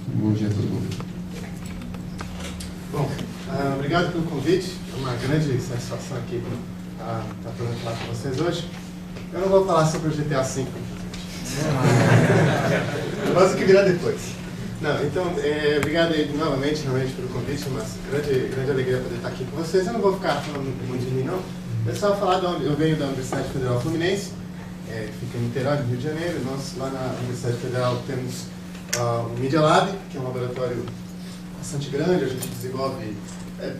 Bom dia a todo mundo. Bom, obrigado pelo convite. É uma grande satisfação aqui estar podendo falar com vocês hoje. Eu não vou falar sobre o GTA V, mas o que virá depois. Não, então, obrigado aí novamente pelo convite, mas grande alegria poder estar aqui com vocês. Eu não vou ficar falando muito de mim, não. Eu só vou falar de onde eu venho da Universidade Federal Fluminense, que fica em Niterói, no Rio de Janeiro. Nós, lá na Universidade Federal, temos o Media Lab, que é um laboratório bastante grande. A gente desenvolve,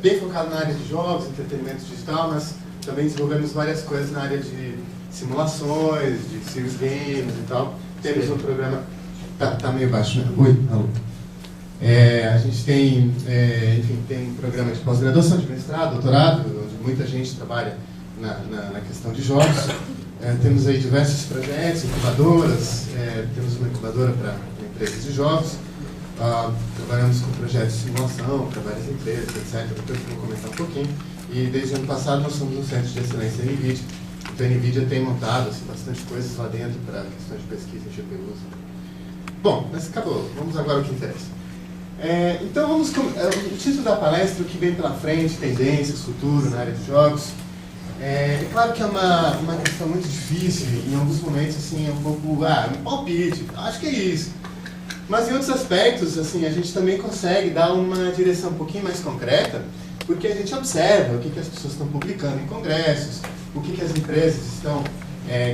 bem focado na área de jogos, entretenimento digital, mas também desenvolvemos várias coisas na área de simulações, de serious games e tal. Temos um programa... Tá meio baixo, né? Oi, alô. A gente tem, enfim, tem um programa de pós-graduação, de mestrado, doutorado, onde muita gente trabalha na questão de jogos. Temos aí diversos projetos, incubadoras, temos uma incubadora para empresas de jogos. Trabalhamos com projetos de simulação para várias empresas, etc. Depois eu vou comentar um pouquinho. E desde o ano passado nós somos um centro de excelência NVIDIA. Então a NVIDIA tem montado assim, bastante coisas lá dentro para questões de pesquisa em GPUs. Bom, mas acabou. Vamos agora ao que interessa. Então o título da palestra, o que vem pela frente, tendências, futuro na área de jogos. É claro que é uma questão muito difícil, em alguns momentos assim, é um pouco, um palpite, acho que é isso. Mas em outros aspectos, assim, a gente também consegue dar uma direção um pouquinho mais concreta, porque a gente observa o que as pessoas estão publicando em congressos, o que as empresas estão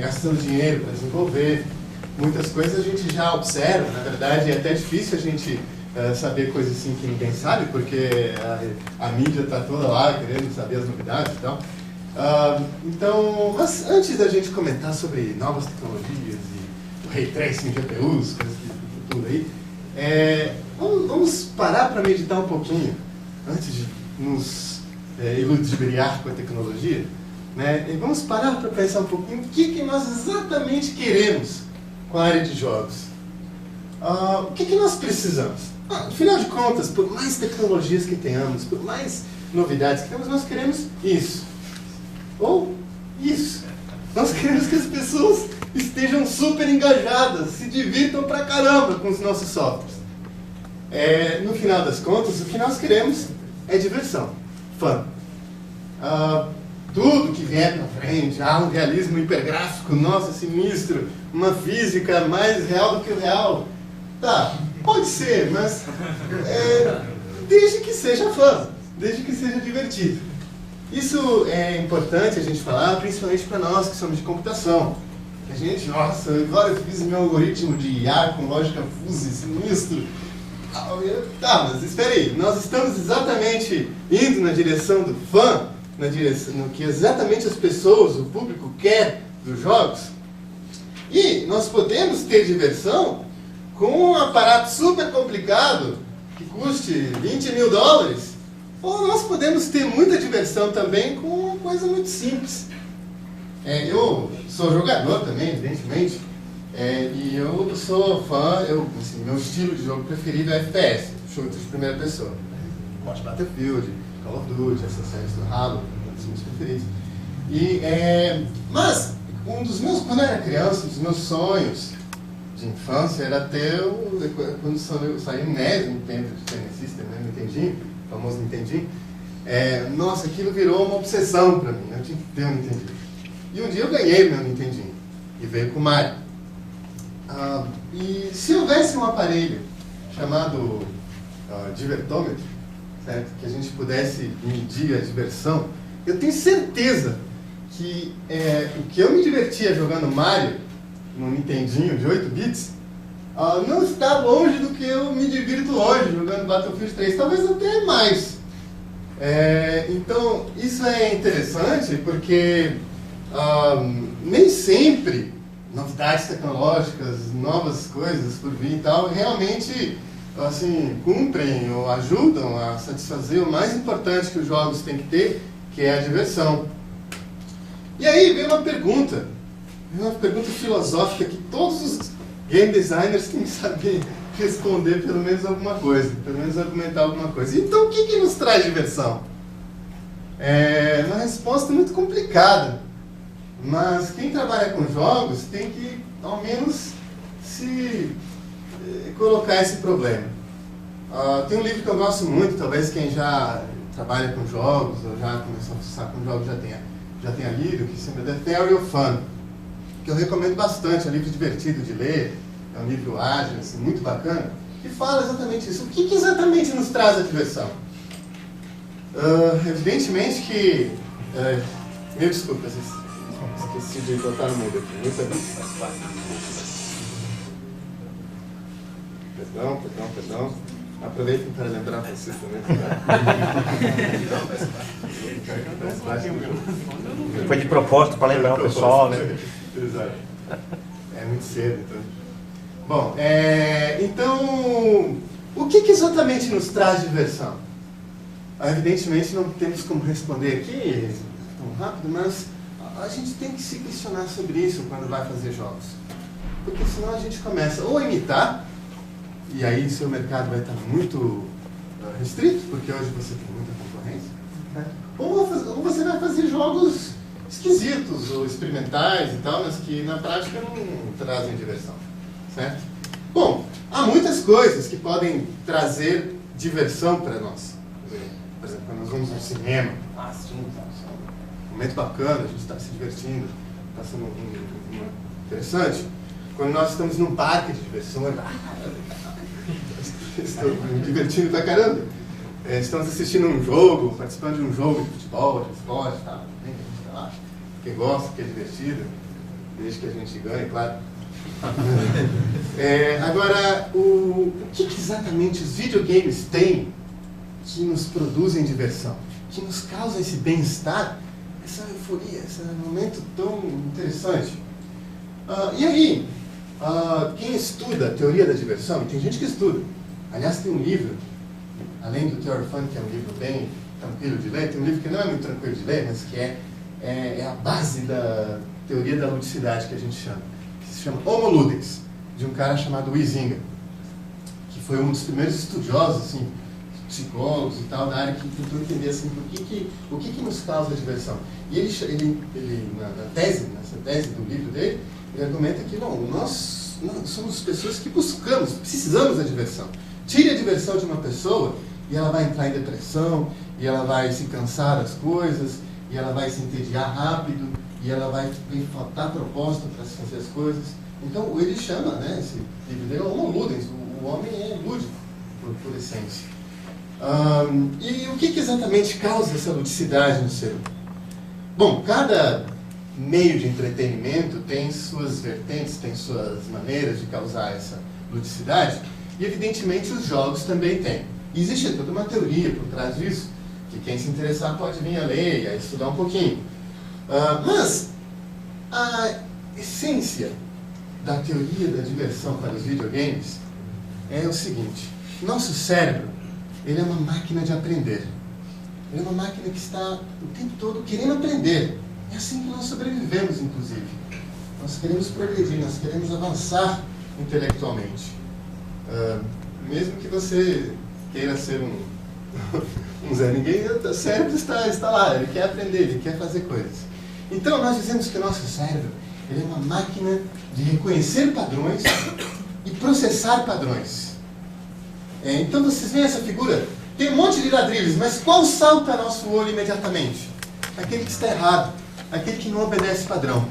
gastando dinheiro para desenvolver. Muitas coisas a gente já observa, na verdade é até difícil a gente saber coisas assim que ninguém sabe, porque a mídia está toda lá querendo saber as novidades e tal. Então, mas antes da gente comentar sobre novas tecnologias e o Ray Tracing, GPUs, coisas do futuro aí, vamos parar para meditar um pouquinho, antes de nos iludibriar com a tecnologia, né? E vamos parar para pensar um pouquinho o que nós exatamente queremos com a área de jogos. O que nós precisamos? Afinal de contas, por mais tecnologias que tenhamos, por mais novidades que temos, nós queremos isso. Ou isso. Nós queremos que as pessoas estejam super engajadas, se divirtam pra caramba com os nossos softwares. No final das contas, o que nós queremos é diversão, fun. Tudo que vier pra frente, um realismo hipergráfico, nossa, sinistro, uma física mais real do que o real. Tá, pode ser, mas desde que seja fun, desde que seja divertido. Isso é importante a gente falar, principalmente para nós que somos de computação. Que a gente, nossa, agora eu fiz meu algoritmo de IA com lógica fuzzy, sinistro. Tá, mas espera aí, nós estamos exatamente indo na direção do fã, na direção no que exatamente as pessoas, o público quer dos jogos. E nós podemos ter diversão com um aparato super complicado que custe $20 mil. Ou nós podemos ter muita diversão também com uma coisa muito simples. Eu sou jogador também, evidentemente, e eu sou fã, assim, meu estilo de jogo preferido é FPS, shooter de primeira pessoa. Gosto de Battlefield, Call of Duty, essas séries do Halo, um dos meus preferidos. Mas, quando eu era criança, um dos meus sonhos de infância era ter, quando saiu o NES, Nintendo Entertainment System, né, Nintendinho, o famoso Nintendinho, nossa, aquilo virou uma obsessão para mim, eu tinha que ter um Nintendinho. E um dia eu ganhei meu Nintendinho, e veio com o Mario. E se houvesse um aparelho chamado divertômetro, certo? Que a gente pudesse medir a diversão, eu tenho certeza que o que eu me divertia jogando Mario no Nintendinho de 8 bits, não está longe do que eu me divirto hoje jogando Battlefield 3, talvez até mais. Então, isso é interessante porque nem sempre novidades tecnológicas, novas coisas por vir e tal, realmente assim, cumprem ou ajudam a satisfazer o mais importante que os jogos têm que ter, que é a diversão. E aí vem uma pergunta filosófica que todos os game designers têm que saber responder pelo menos alguma coisa, pelo menos argumentar alguma coisa. Então, o que nos traz diversão? É uma resposta muito complicada, mas quem trabalha com jogos tem que, ao menos, se colocar esse problema. Tem um livro que eu gosto muito, talvez quem já trabalha com jogos ou já começou a fuçar com jogos já tenha lido, que se chama The Theory of Fun, que eu recomendo bastante, é um livro divertido de ler, é um livro ágil, assim, muito bacana, que fala exatamente isso. O que exatamente nos traz a diversão? Evidentemente que... Meu desculpa, esqueci de botar no mundo aqui. Perdão. Aproveitem para lembrar vocês também. Foi de propósito para lembrar o pessoal, né? Exato. É muito cedo, então. Bom, então, o que exatamente nos traz diversão? Evidentemente não temos como responder aqui tão rápido, mas a gente tem que se questionar sobre isso quando vai fazer jogos. Porque senão a gente começa ou a imitar, e aí seu mercado vai estar muito restrito, porque hoje você tem muita concorrência, né? Ou você vai fazer jogos esquisitos ou experimentais e tal, mas que na prática não trazem diversão, certo? Bom, há muitas coisas que podem trazer diversão para nós. Por exemplo, quando nós vamos ao cinema, um momento bacana, a gente está se divertindo, está sendo interessante. Quando nós estamos num parque de diversão, estou me divertindo pra caramba. Estamos assistindo um jogo, participando de um jogo de futebol, de esporte, tá? Bem que a gente está lá, porque gosta, porque é divertido, desde que a gente ganhe, claro. Agora, o que exatamente os videogames têm que nos produzem diversão, que nos causam esse bem-estar, essa euforia, esse momento tão interessante? E aí, quem estuda a teoria da diversão, e tem gente que estuda, aliás tem um livro, além do Theory of Fun, que é um livro bem tranquilo de ler, tem um livro que não é muito tranquilo de ler, mas que é a base da teoria da ludicidade que a gente chama, que se chama Homo Ludens, de um cara chamado Huizinga, que foi um dos primeiros estudiosos, assim, psicólogos e tal, da área que tentou entender assim, o que nos causa a diversão. E ele nessa tese do livro dele, ele argumenta que nós somos pessoas que precisamos da diversão. Tire a diversão de uma pessoa e ela vai entrar em depressão, e ela vai se cansar das coisas, e ela vai se entediar rápido, e ela vai faltar propósito para se fazer as coisas. Então ele chama, né, esse livro dele, Homo Ludens, o homem é lúdico por essência. E o que exatamente causa essa ludicidade no ser humano? Bom, cada meio de entretenimento tem suas vertentes, tem suas maneiras de causar essa ludicidade, e evidentemente os jogos também têm. E existe toda uma teoria por trás disso, que quem se interessar pode vir a ler e a estudar um pouquinho. Mas a essência da teoria da diversão para os videogames é o seguinte: nosso cérebro, ele é uma máquina de aprender. Ele é uma máquina que está o tempo todo querendo aprender. É assim que nós sobrevivemos, inclusive. Nós queremos progredir, nós queremos avançar intelectualmente. Mesmo que você queira ser um Zé Ninguém, o cérebro está lá, ele quer aprender, ele quer fazer coisas. Então, nós dizemos que o nosso cérebro, ele é uma máquina de reconhecer padrões e processar padrões. Então, vocês veem essa figura? Tem um monte de ladrilhos, mas qual salta ao nosso olho imediatamente? Aquele que está errado, aquele que não obedece padrão.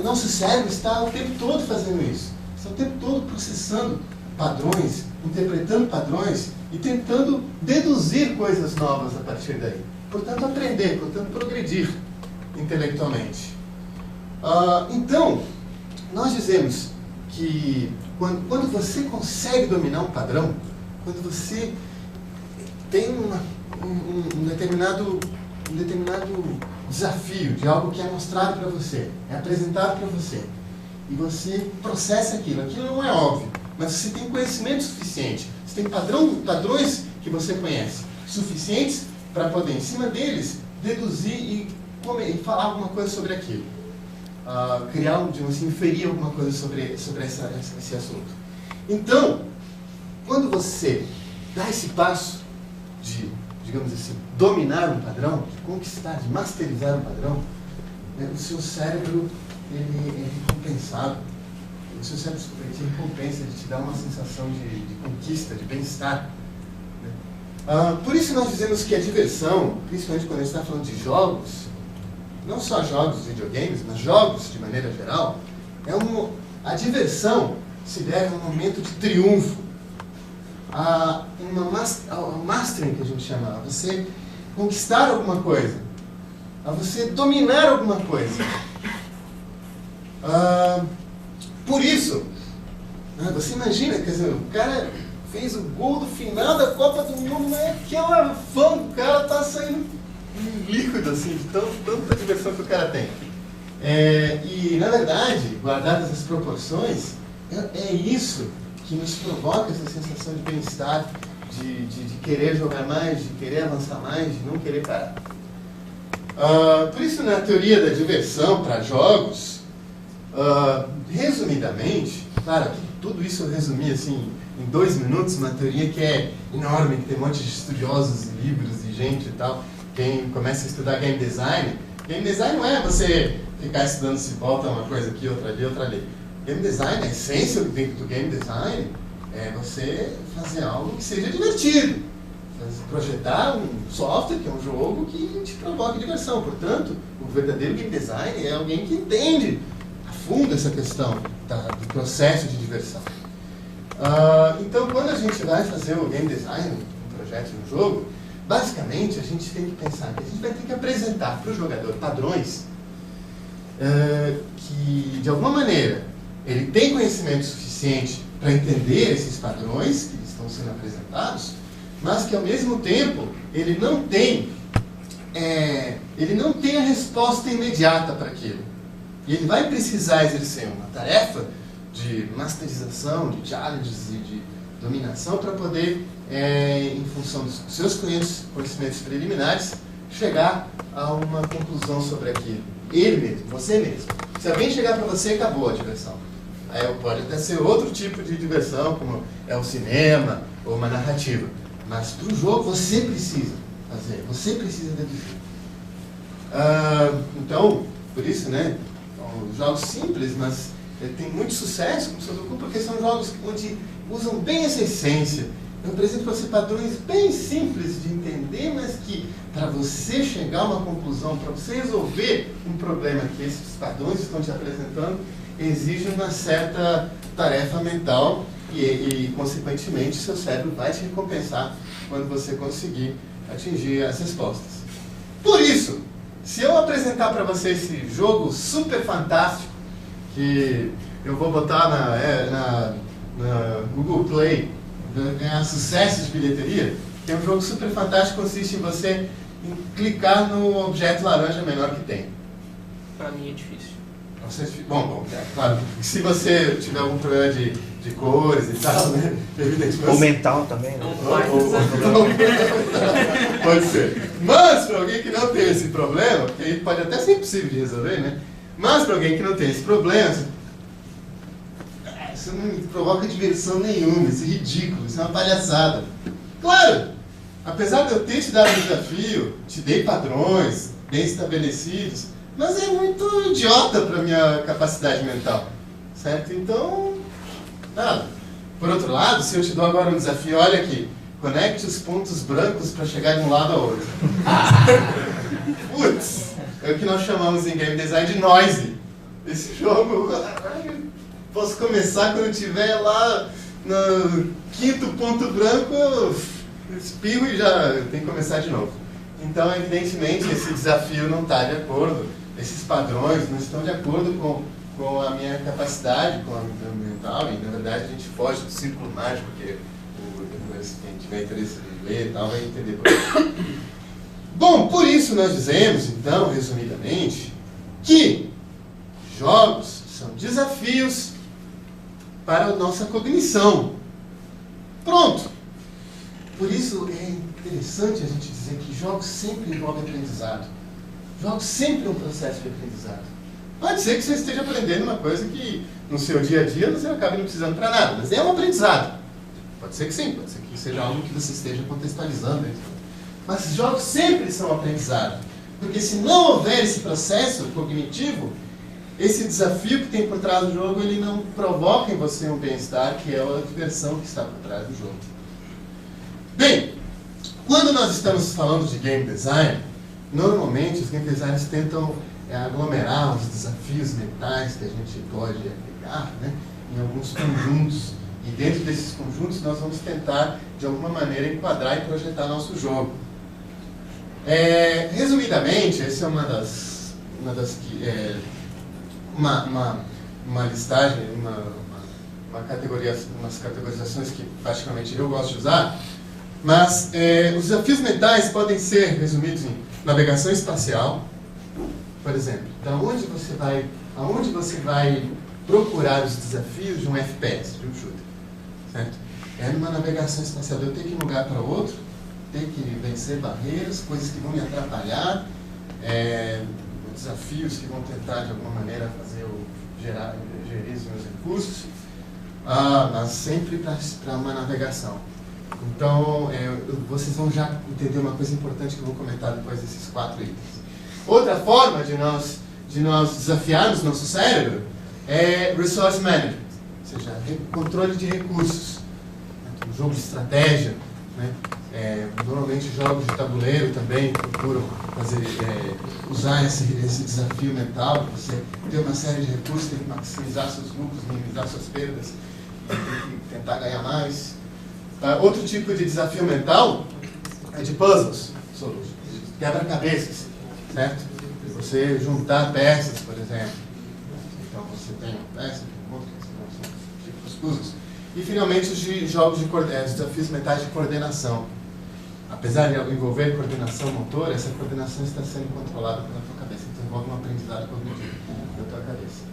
Nosso cérebro está o tempo todo fazendo isso. Está o tempo todo processando padrões, interpretando padrões e tentando deduzir coisas novas a partir daí. Portanto, aprender, portanto, progredir intelectualmente. Então, nós dizemos que quando você consegue dominar um padrão, quando você tem um determinado desafio de algo que é mostrado para você, é apresentado para você, e você processa aquilo não é óbvio, mas você tem conhecimento suficiente, você tem padrões que você conhece, suficientes para poder, em cima deles, deduzir e falar alguma coisa sobre aquilo. Inferir alguma coisa sobre esse assunto. Então, quando você dá esse passo de, digamos assim, dominar um padrão, de conquistar, de masterizar um padrão, o seu cérebro ele é recompensado. o seu cérebro te recompensa, ele te dá uma sensação de conquista, de bem-estar. Né? Por isso nós dizemos que a diversão, principalmente quando a gente está falando de jogos, não só jogos de videogames, mas jogos de maneira geral, a diversão se deve a um momento de triunfo, a mastering, que a gente chama, a você conquistar alguma coisa, a você dominar alguma coisa. Por isso, você imagina, quer dizer, o cara fez o gol do final da Copa do Mundo, mas aquela fã do cara tá saindo líquido, assim, de tanta diversão que o cara tem. E, na verdade, guardadas as proporções, é isso que nos provoca essa sensação de bem-estar, de querer jogar mais, de querer avançar mais, de não querer parar. Por isso, na teoria da diversão para jogos, resumidamente, claro, tudo isso eu resumi assim, em 2 minutos, uma teoria que é enorme, que tem um monte de estudiosos, livros e gente e tal. Quem começa a estudar game design não é você ficar estudando se volta uma coisa aqui, outra ali, outra ali. Game design, a essência dentro do game design é você fazer algo que seja divertido. Projetar um software, que é um jogo, que te provoque diversão. Portanto, o verdadeiro game design é alguém que entende a fundo essa questão do processo de diversão. Então, quando a gente vai fazer o game design, um projeto de um jogo, basicamente a gente tem que pensar que a gente vai ter que apresentar para o jogador padrões que, de alguma maneira, ele tem conhecimento suficiente para entender esses padrões que estão sendo apresentados, mas que, ao mesmo tempo, ele não tem a resposta imediata para aquilo. E ele vai precisar exercer uma tarefa de masterização, de challenges e de dominação para poder, em função dos seus conhecimentos preliminares, chegar a uma conclusão sobre aquilo. Ele mesmo, você mesmo. Se alguém chegar para você, acabou a diversão. Aí pode até ser outro tipo de diversão, como é o cinema ou uma narrativa. Mas para o jogo você precisa fazer, você precisa deduzir. Então, por isso, né, jogos simples, mas tem muito sucesso como Sudoku, porque são jogos onde usam bem essa essência. Eu apresento para você padrões bem simples de entender, mas que, para você chegar a uma conclusão, para você resolver um problema que esses padrões estão te apresentando, exige uma certa tarefa mental e, consequentemente, seu cérebro vai te recompensar quando você conseguir atingir as respostas. Por isso, se eu apresentar para você esse jogo super fantástico, que eu vou botar na Google Play, ganhar sucesso de bilheteria, que é um jogo super fantástico, consiste em você clicar no objeto laranja menor que tem. Para mim é difícil. Bom, claro, se você tiver algum problema de cores e tal, né? Evidentemente. Ou mental também, né? Pode ser. Mas, para alguém que não tem esse problema, porque pode até ser impossível de resolver, né? Mas, para alguém que não tem esse problema, isso não me provoca diversão nenhuma, isso é ridículo, isso é uma palhaçada. Claro, apesar de eu ter te dado um desafio, te dei padrões bem estabelecidos, mas é muito idiota para a minha capacidade mental, certo? Então, nada. Por outro lado, se eu te dou agora um desafio, olha aqui, conecte os pontos brancos para chegar de um lado ao outro. Putz, é o que nós chamamos em game design de noise. Esse jogo, posso começar quando eu estiver lá no 5º ponto branco, eu espirro e já tem que começar de novo. Então, evidentemente, esse desafio não está de acordo. Esses padrões não estão de acordo com a minha capacidade, com a minha mental, e na verdade a gente foge do círculo mágico, porque quem tiver interesse em ler e tal vai entender por quê. Bom, por isso nós dizemos, então, resumidamente, que jogos são desafios para a nossa cognição. Pronto! Por isso é interessante a gente dizer que jogos sempre envolvem aprendizado. Jogos sempre é um processo de aprendizado. Pode ser que você esteja aprendendo uma coisa que no seu dia a dia você acabe não precisando para nada, mas é um aprendizado. Pode ser que sim, pode ser que seja algo que você esteja contextualizando. Mas jogos sempre são aprendizado. Porque se não houver esse processo cognitivo, esse desafio que tem por trás do jogo, ele não provoca em você um bem-estar, que é a diversão que está por trás do jogo. Bem, quando nós estamos falando de game design, normalmente os game designers tentam aglomerar os desafios mentais que a gente pode aplicar, né, em alguns conjuntos. E dentro desses conjuntos nós vamos tentar, de alguma maneira, enquadrar e projetar nosso jogo. Resumidamente, essa é uma listagem, umas categorizações que praticamente eu gosto de usar, mas os desafios mentais podem ser resumidos em navegação espacial, por exemplo. Então, aonde você vai procurar os desafios de um FPS, de um shooter, certo? É numa navegação espacial, eu tenho que ir de um lugar para outro, ter que vencer barreiras, coisas que vão me atrapalhar, desafios que vão tentar de alguma maneira gerir os meus recursos, mas sempre para uma navegação. Então, vocês vão já entender uma coisa importante que eu vou comentar depois desses 4 itens. Outra forma de nós desafiarmos nosso cérebro é resource management, ou seja, controle de recursos, um jogo de estratégia, né? Normalmente jogos de tabuleiro também procuram usar esse desafio mental, você ter uma série de recursos, tem que maximizar seus lucros, minimizar suas perdas, tem que tentar ganhar mais. Outro tipo de desafio mental é de puzzles, quebra-cabeças, certo? Você juntar peças, por exemplo. Então você tem uma peça, tem outra, são tipos de puzzles. E finalmente os jogos de desafios mentais de coordenação. Apesar de envolver coordenação motora, essa coordenação está sendo controlada pela tua cabeça. Então envolve um aprendizado cognitivo da tua cabeça.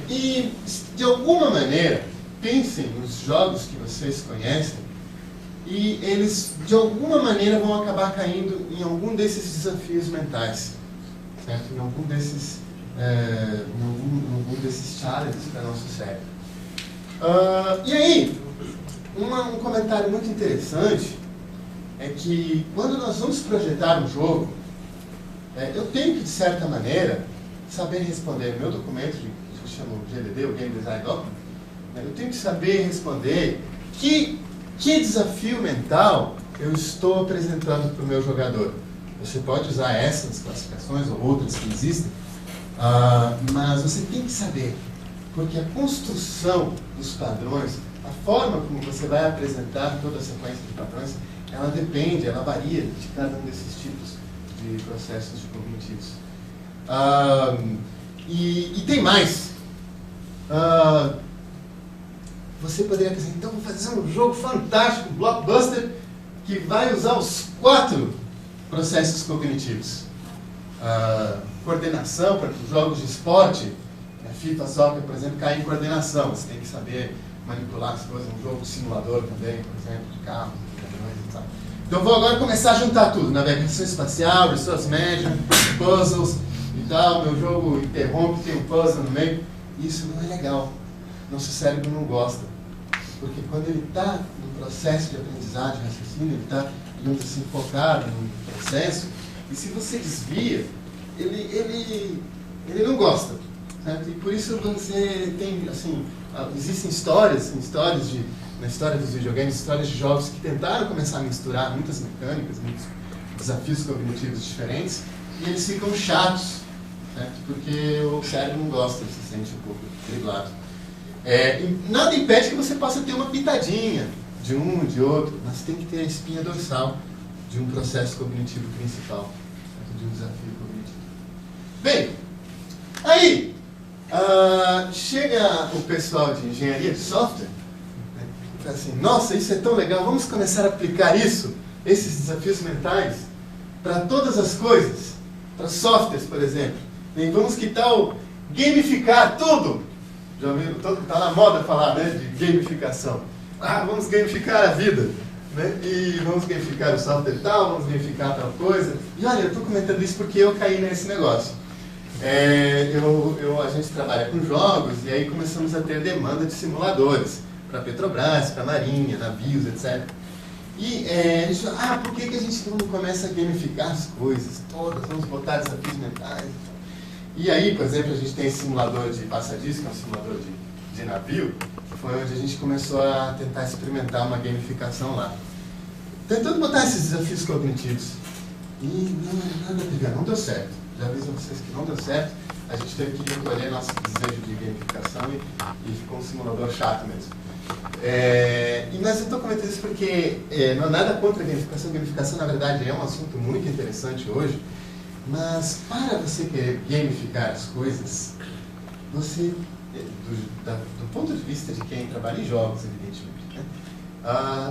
E de alguma maneira, pensem nos jogos que vocês conhecem e eles de alguma maneira vão acabar caindo em algum desses desafios mentais, certo? Em algum desses challenges para nosso cérebro. E aí, um comentário muito interessante é que quando nós vamos projetar um jogo, eu tenho que, de certa maneira, saber responder. No meu documento, que eu chamo GDD, o Game Design Document, eu tenho que saber responder que desafio mental eu estou apresentando para o meu jogador. Você pode usar essas classificações ou outras que existem, mas você tem que saber, porque a construção dos padrões, a forma como você vai apresentar toda a sequência de padrões, ela depende, ela varia de cada um desses tipos de processos cognitivos. E tem mais. Você poderia dizer, então vou fazer um jogo fantástico, blockbuster, que vai usar os 4 processos cognitivos. Coordenação, para os jogos de esporte, FIFA, soccer, por exemplo, cai em coordenação. Você tem que saber manipular as coisas, um jogo de simulador também, por exemplo, de carro, e tal. Então vou agora começar a juntar tudo, navegação espacial, resource management, puzzles e tal. Meu jogo interrompe, tem um puzzle no meio. Isso não é legal. Nosso cérebro não gosta. Porque quando ele está no processo de aprendizagem, raciocínio, ele está, digamos assim, focado no processo, e se você desvia, ele não gosta. Certo? E por isso você tem, assim, existem histórias na história dos videogames, histórias de jogos que tentaram começar a misturar muitas mecânicas, muitos desafios cognitivos diferentes, e eles ficam chatos, certo? Porque o cérebro não gosta, se sente um pouco driblado. Nada impede que você possa ter uma pitadinha de um, de outro, mas tem que ter a espinha dorsal de um processo cognitivo principal, certo? De um desafio cognitivo. Bem, aí chega o pessoal de engenharia de software, né, e fala assim, nossa, isso é tão legal, vamos começar a aplicar esses desafios mentais, para todas as coisas, para softwares, por exemplo. E vamos, que tal gamificar tudo? Já viram? Está na moda falar, né, de gamificação. Vamos gamificar a vida, né? E vamos gamificar o software e tal, vamos gamificar tal coisa. E olha, eu estou comentando isso porque eu caí nesse negócio. A gente trabalha com jogos e aí começamos a ter demanda de simuladores para Petrobras, para Marinha, navios, etc. E a gente fala, por que a gente não começa a gamificar as coisas todas? Vamos botar desafios mentais. E aí, por exemplo, a gente tem esse simulador de passadiço, que é um simulador de navio, que foi onde a gente começou a tentar experimentar uma gamificação lá. Tentando botar esses desafios cognitivos. E não é nada legal, não deu certo. Já aviso a vocês que não deu certo. A gente teve que recolher nosso desejo de gamificação e ficou um simulador chato mesmo. Mas eu estou comentando isso porque não há nada contra a gamificação. Gamificação, na verdade, é um assunto muito interessante hoje. Mas para você querer gamificar as coisas, você, do ponto de vista de quem trabalha em jogos, evidentemente, né?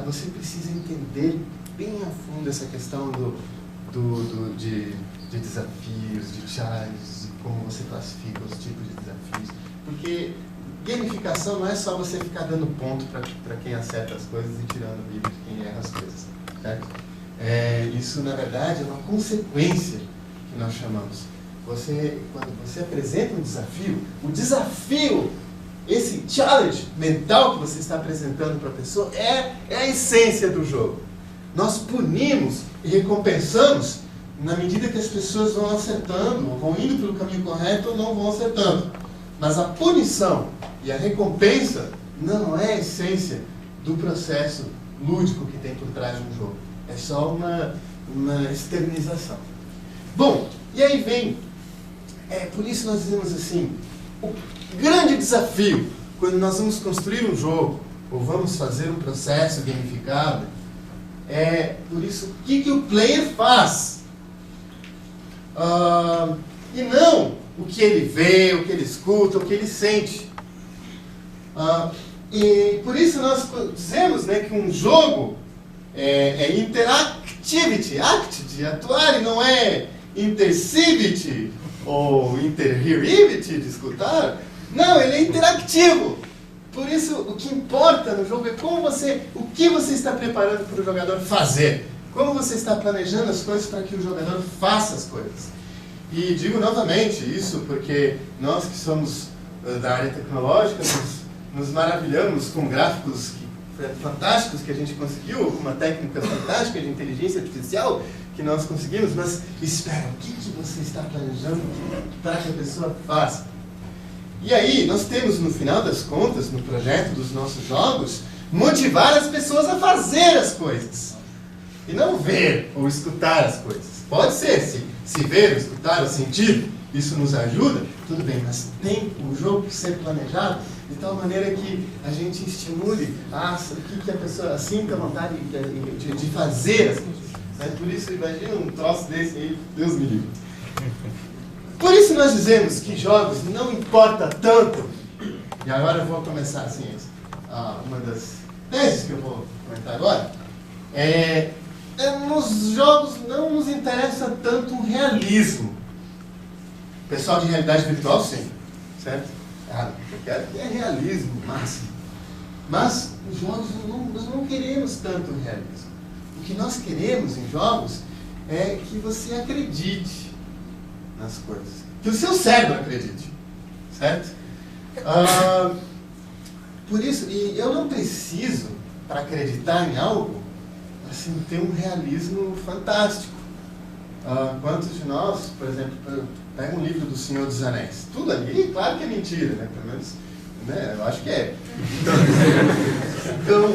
Você precisa entender bem a fundo essa questão de desafios, de challenges, de como você classifica os tipos de desafios. Porque gamificação não é só você ficar dando ponto para quem acerta as coisas e tirando o livro de quem erra as coisas. Certo? Isso, na verdade, é uma consequência que nós chamamos. Quando você apresenta um desafio, o desafio, esse challenge mental que você está apresentando para a pessoa é a essência do jogo. Nós punimos e recompensamos na medida que as pessoas vão acertando, ou vão indo pelo caminho correto ou não vão acertando. Mas a punição e a recompensa não é a essência do processo lúdico que tem por trás de um jogo. É só uma externização. Bom, e aí vem, por isso nós dizemos assim, o grande desafio, quando nós vamos construir um jogo, ou vamos fazer um processo gamificado, por isso, o que o player faz? E não o que ele vê, o que ele escuta, o que ele sente. E por isso nós dizemos, né, que um jogo é interactivity, act, de atuar, e não é intercivity ou interhearivity, de escutar. Não, ele é interativo. Por isso, o que importa no jogo é o que você está preparando para o jogador fazer. Como você está planejando as coisas para que o jogador faça as coisas. E digo novamente isso porque nós que somos da área tecnológica nos maravilhamos com gráficos fantásticos que a gente conseguiu, com uma técnica fantástica de inteligência artificial que nós conseguimos, mas espera, o que você está planejando para que a pessoa faça? E aí, nós temos, no final das contas, no projeto dos nossos jogos, motivar as pessoas a fazer as coisas. E não ver ou escutar as coisas. Pode ser, se ver, escutar ou sentir, isso nos ajuda, tudo bem, mas tem o jogo ser planejado de tal maneira que a gente estimule o que a pessoa sinta vontade de fazer as coisas. Por isso, imagina um troço desse aí, Deus me livre. Por isso nós dizemos que jogos não importa tanto, e agora eu vou começar assim, uma das teses que eu vou comentar agora, nos jogos não nos interessa tanto o realismo. Pessoal de realidade virtual, sim, certo? Eu quero que é realismo máximo. Mas os jogos, nós não queremos tanto o realismo. O que nós queremos em jogos é que você acredite nas coisas. Que o seu cérebro acredite. Certo? Por isso, e eu não preciso, para acreditar em algo, assim, ter um realismo fantástico. Quantos de nós, por exemplo, pega um livro do Senhor dos Anéis. Tudo ali, claro que é mentira, né? Pelo menos, né? Eu acho que é. Então,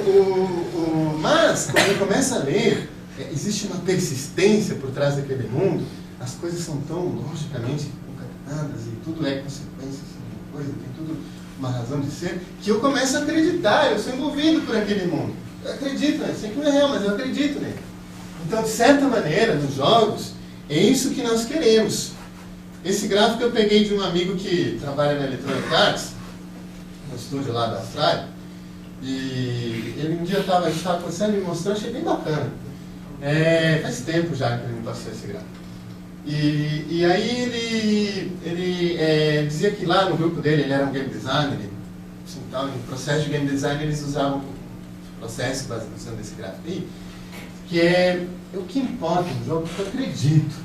mas, quando eu começo a ler, existe uma persistência por trás daquele mundo. As coisas são tão logicamente concatenadas e tudo é consequência de uma coisa, tem tudo uma razão de ser, que eu começo a acreditar, eu sou envolvido por aquele mundo. Eu acredito, né? Sei que não é real, mas eu acredito nele. Então, de certa maneira, nos jogos, é isso que nós queremos. Esse gráfico eu peguei de um amigo que trabalha na Electronic Arts, no estúdio lá da Austrália, e ele um dia a gente estava conversando e me mostrou, achei bem bacana. Faz tempo já que ele me passou esse gráfico. E aí ele dizia que lá no grupo dele, ele era um game designer, assim, tal, no processo de game design eles usavam o processo usando esse gráfico aí, que é o que importa no jogo, que eu acredito,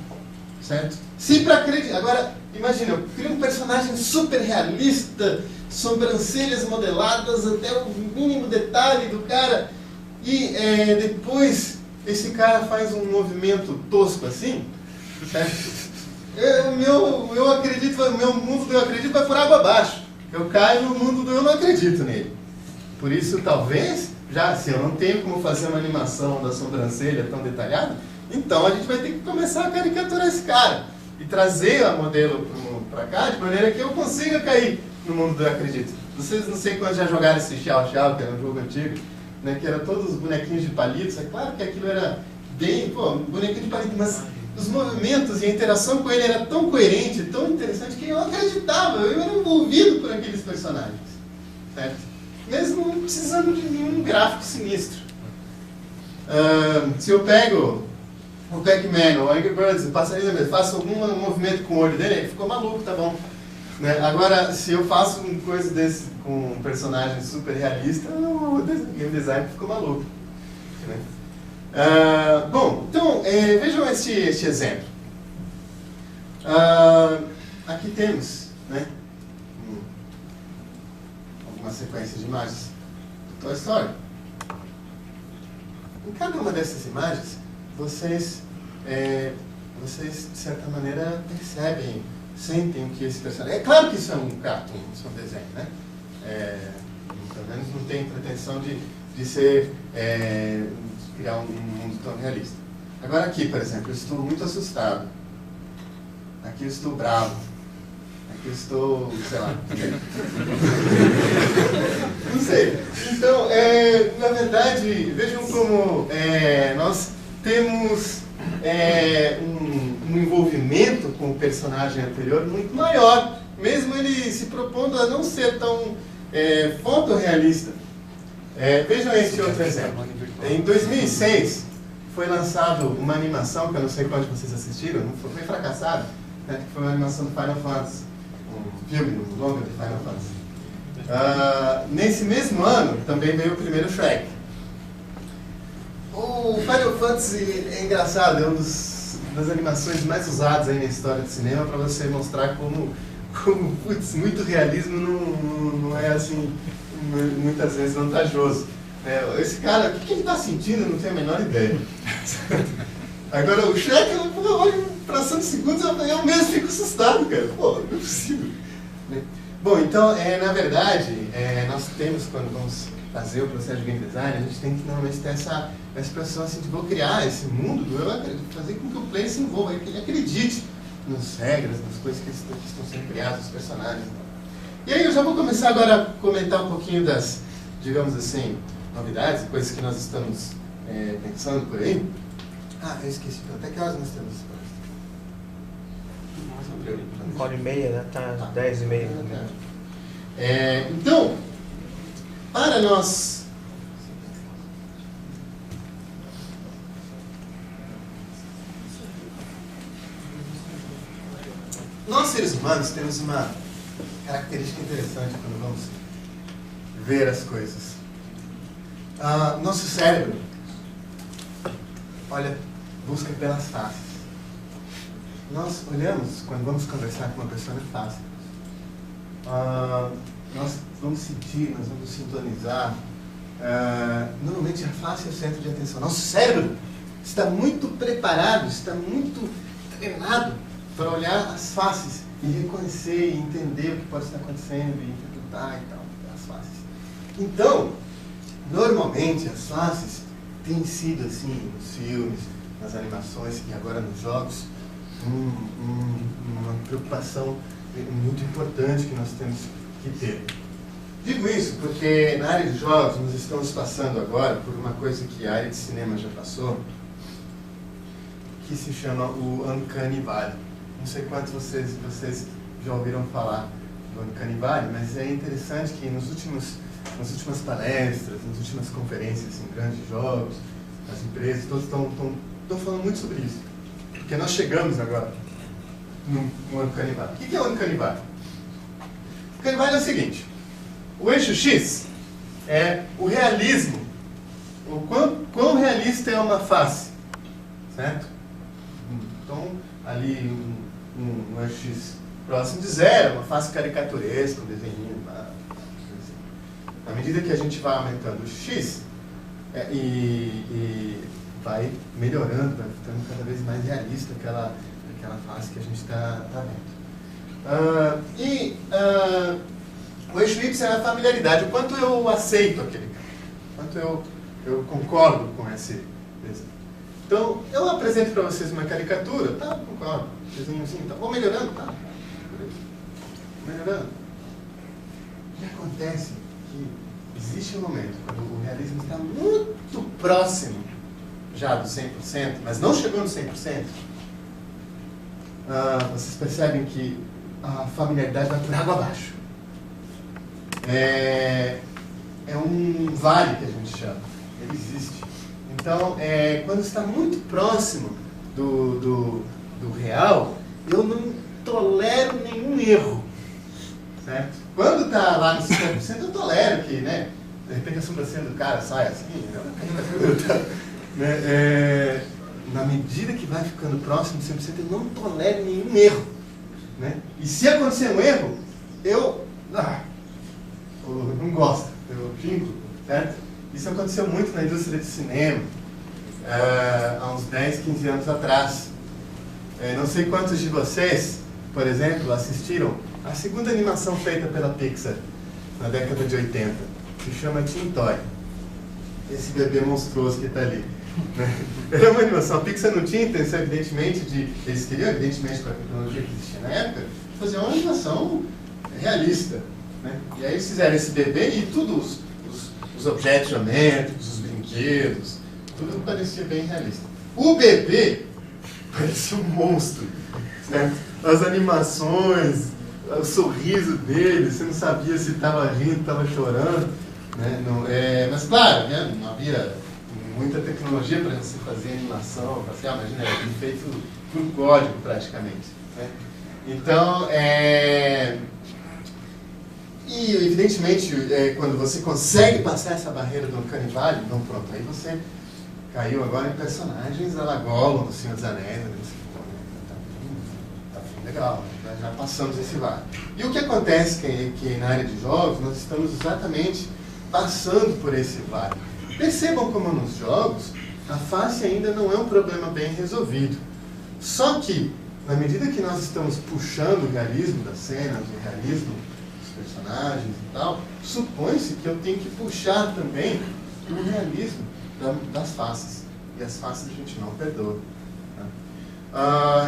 certo? Se para acreditar, agora imagina, eu crio um personagem super realista, sobrancelhas modeladas até o mínimo detalhe do cara, e depois esse cara faz um movimento tosco assim, certo? eu acredito, o meu mundo do eu acredito vai por água abaixo. Eu caio no mundo do eu não acredito nele. Por isso, talvez, já se eu não tenho como fazer uma animação da sobrancelha tão detalhada, então a gente vai ter que começar a caricaturar esse cara e trazer a modelo para cá, de maneira que eu consiga cair no mundo do eu acredito. Vocês não sei quantos já jogaram esse Xiao Xiao, que era um jogo antigo, né, que era todos os bonequinhos de palitos. É claro que aquilo era bem, bonequinho de palito, mas os movimentos e a interação com ele era tão coerente, tão interessante, que eu acreditava, eu era envolvido por aqueles personagens, certo? Mesmo não precisando de nenhum gráfico sinistro. Se eu pego o Pac-Man, o Angry Birds, o passarinho mesmo, faço algum movimento com o olho dele, ele ficou maluco, tá bom. Né? Agora, se eu faço uma coisa desse com um personagem super realista, o game design ficou maluco. Né? Bom, então, vejam este exemplo. Aqui temos, né, alguma sequência de imagens do Toy Story. Em cada uma dessas imagens, vocês, de certa maneira, percebem, sentem o que esse personagem... É claro que isso é um cartoon, isso é um desenho, né? Pelo menos não tem pretensão de ser... criar um mundo tão realista. Agora aqui, por exemplo, eu estou muito assustado. Aqui eu estou bravo. Aqui eu estou, sei lá. Não sei. Então, na verdade, vejam como nós temos um envolvimento com o personagem anterior muito maior, mesmo ele se propondo a não ser tão fotorrealista. Vejam este outro exemplo. Em 2006, foi lançado uma animação, que eu não sei quantos vocês assistiram, foi fracassado, né? Foi uma animação do Final Fantasy, um filme, um longa do Final Fantasy. Nesse mesmo ano, também veio o primeiro Shrek. O Final Fantasy é engraçado, é uma das animações mais usadas aí na história do cinema, para você mostrar como putz, muito realismo não é assim, muitas vezes vantajoso. Esse cara, o que ele está sentindo, eu não tenho a menor ideia. Agora, o Shrek, eu olho fração de segundos, eu mesmo fico assustado, cara. Pô, não é possível. Bom, então, na verdade, nós temos, quando vamos fazer o processo de game design, a gente tem que normalmente ter essa expressão assim, de vou criar esse mundo, fazer com que o player se envolva, que ele acredite nas regras, nas coisas que estão sendo criadas, os personagens. E aí eu já vou começar agora a comentar um pouquinho das, digamos assim, novidades, coisas que nós estamos pensando por aí. Eu esqueci, até que horas nós temos? 1h30, né? Tá 10h30. Então, para nós... Nós, seres humanos, temos uma característica interessante quando vamos ver as coisas. Nosso cérebro, busca pelas faces. Nós olhamos, quando vamos conversar com uma pessoa, é fácil. Nós vamos sentir, nós vamos sintonizar. Normalmente a face é o centro de atenção. Nosso cérebro está muito preparado, está muito treinado para olhar as faces e reconhecer e entender o que pode estar acontecendo e interpretar e tal, as faces. Então, normalmente as faces têm sido assim nos filmes, nas animações e agora nos jogos uma preocupação muito importante que nós temos que ter. Digo isso porque na área de jogos nós estamos passando agora por uma coisa que a área de cinema já passou, que se chama o Uncanny Valley. Não sei quantos vocês já ouviram falar do Uncanny Valley, mas é interessante que nas últimas palestras, nas últimas conferências em grandes jogos, as empresas, todos estão falando muito sobre isso. Porque nós chegamos agora no Uncanny Valley. O que é o Uncanny Valley? O Uncanny Valley é o seguinte: o eixo X é o realismo, o quão realista é uma face, certo? Então, ali um eixo X próximo de zero, uma face caricaturesca, um desenho. À medida que a gente vai aumentando o X, e vai melhorando, vai ficando cada vez mais realista aquela face que a gente está vendo. O eixo Y é a familiaridade, o quanto eu aceito aquele cara, o quanto eu concordo com esse desenho. Então, eu apresento para vocês uma caricatura, tá, concordo, desenho assim, tá, vou melhorando, tá, melhorando. O que acontece é que existe um momento quando o realismo está muito próximo já do 100%, mas não chegou no 100%, vocês percebem que a familiaridade vai por água abaixo. É um vale que a gente chama, ele existe. Então, quando está muito próximo do real, eu não tolero nenhum erro, certo? Quando está lá no 50%, eu tolero que, né, de repente a sobrancelha do cara sai assim, né? Na medida que vai ficando próximo do 100%, eu não tolero nenhum erro, né? E se acontecer um erro, eu não gosto, eu xingo, certo? Isso aconteceu muito na indústria de cinema, há uns 10, 15 anos atrás. Não sei quantos de vocês, por exemplo, assistiram a segunda animação feita pela Pixar, na década de 80, se chama Tim Toy. Esse bebê monstruoso que está ali. Era uma animação, a Pixar não tinha intenção, evidentemente, eles queriam, evidentemente, com a tecnologia que existia na época, fazer uma animação realista, né? E aí eles fizeram esse bebê e todos os objetos geométricos, os brinquedos, tudo parecia bem realista. O bebê parecia um monstro, certo? As animações, o sorriso dele, você não sabia se estava rindo, estava chorando, né? Mas claro, né? Não havia muita tecnologia para você fazer animação facial, imagina, era feito por código praticamente, né? Então, e evidentemente, quando você consegue passar essa barreira do Uncanny Valley, então pronto, aí você caiu agora em personagens a la Gollum, do Senhor dos Anéis, né? Tá legal, já passamos esse vale. E o que acontece que na área de jogos, nós estamos exatamente passando por esse vale. Percebam como nos jogos, a face ainda não é um problema bem resolvido. Só que, na medida que nós estamos puxando o realismo das cenas, o realismo dos personagens e tal, supõe-se que eu tenho que puxar também o realismo das faces. E as faces a gente não perdoa.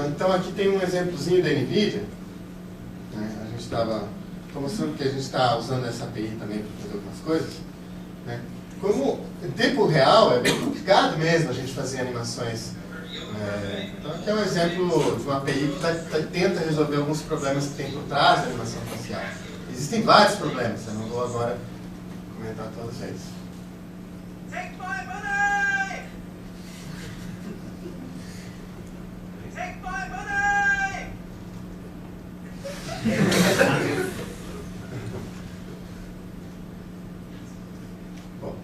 Então aqui tem um exemplozinho da NVIDIA. Né? A gente estava mostrando que a gente está usando essa API também para fazer algumas coisas. Né? Como em tempo real é bem complicado mesmo a gente fazer animações. Então aqui é um exemplo de uma API que tenta resolver alguns problemas que tem por trás da animação facial. Existem vários problemas, eu não vou agora comentar todos eles. Take my money! Take my money! Bom,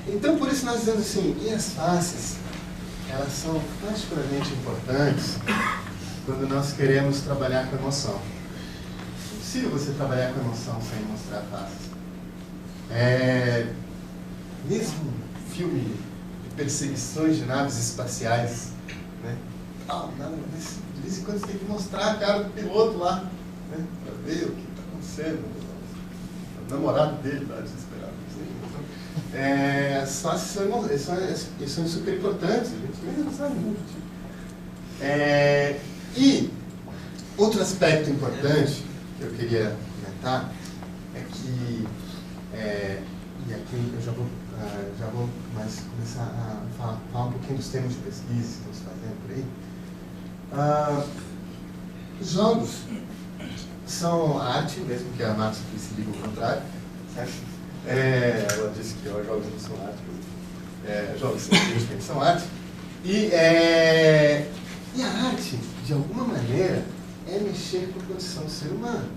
então por isso nós dizemos assim, e as faces, elas são particularmente importantes quando nós queremos trabalhar com emoção. É impossível você trabalhar com emoção sem mostrar faces. Mesmo filme de perseguições de naves espaciais, né? De vez em quando você tem que mostrar a cara do piloto lá, né? Para ver o que está acontecendo. O namorado dele está desesperado. As faces são super importantes, a gente nem sabe muito. E outro aspecto importante que eu queria comentar é que, e aqui eu já vou começar a falar um pouquinho dos temas de pesquisa que estamos fazendo por aí. Jogos são arte, mesmo que a Marx se diga o contrário, certo? Ela disse que jogos não são arte, jogos evidentemente são arte. E a arte, de alguma maneira, é mexer com a condição do ser humano,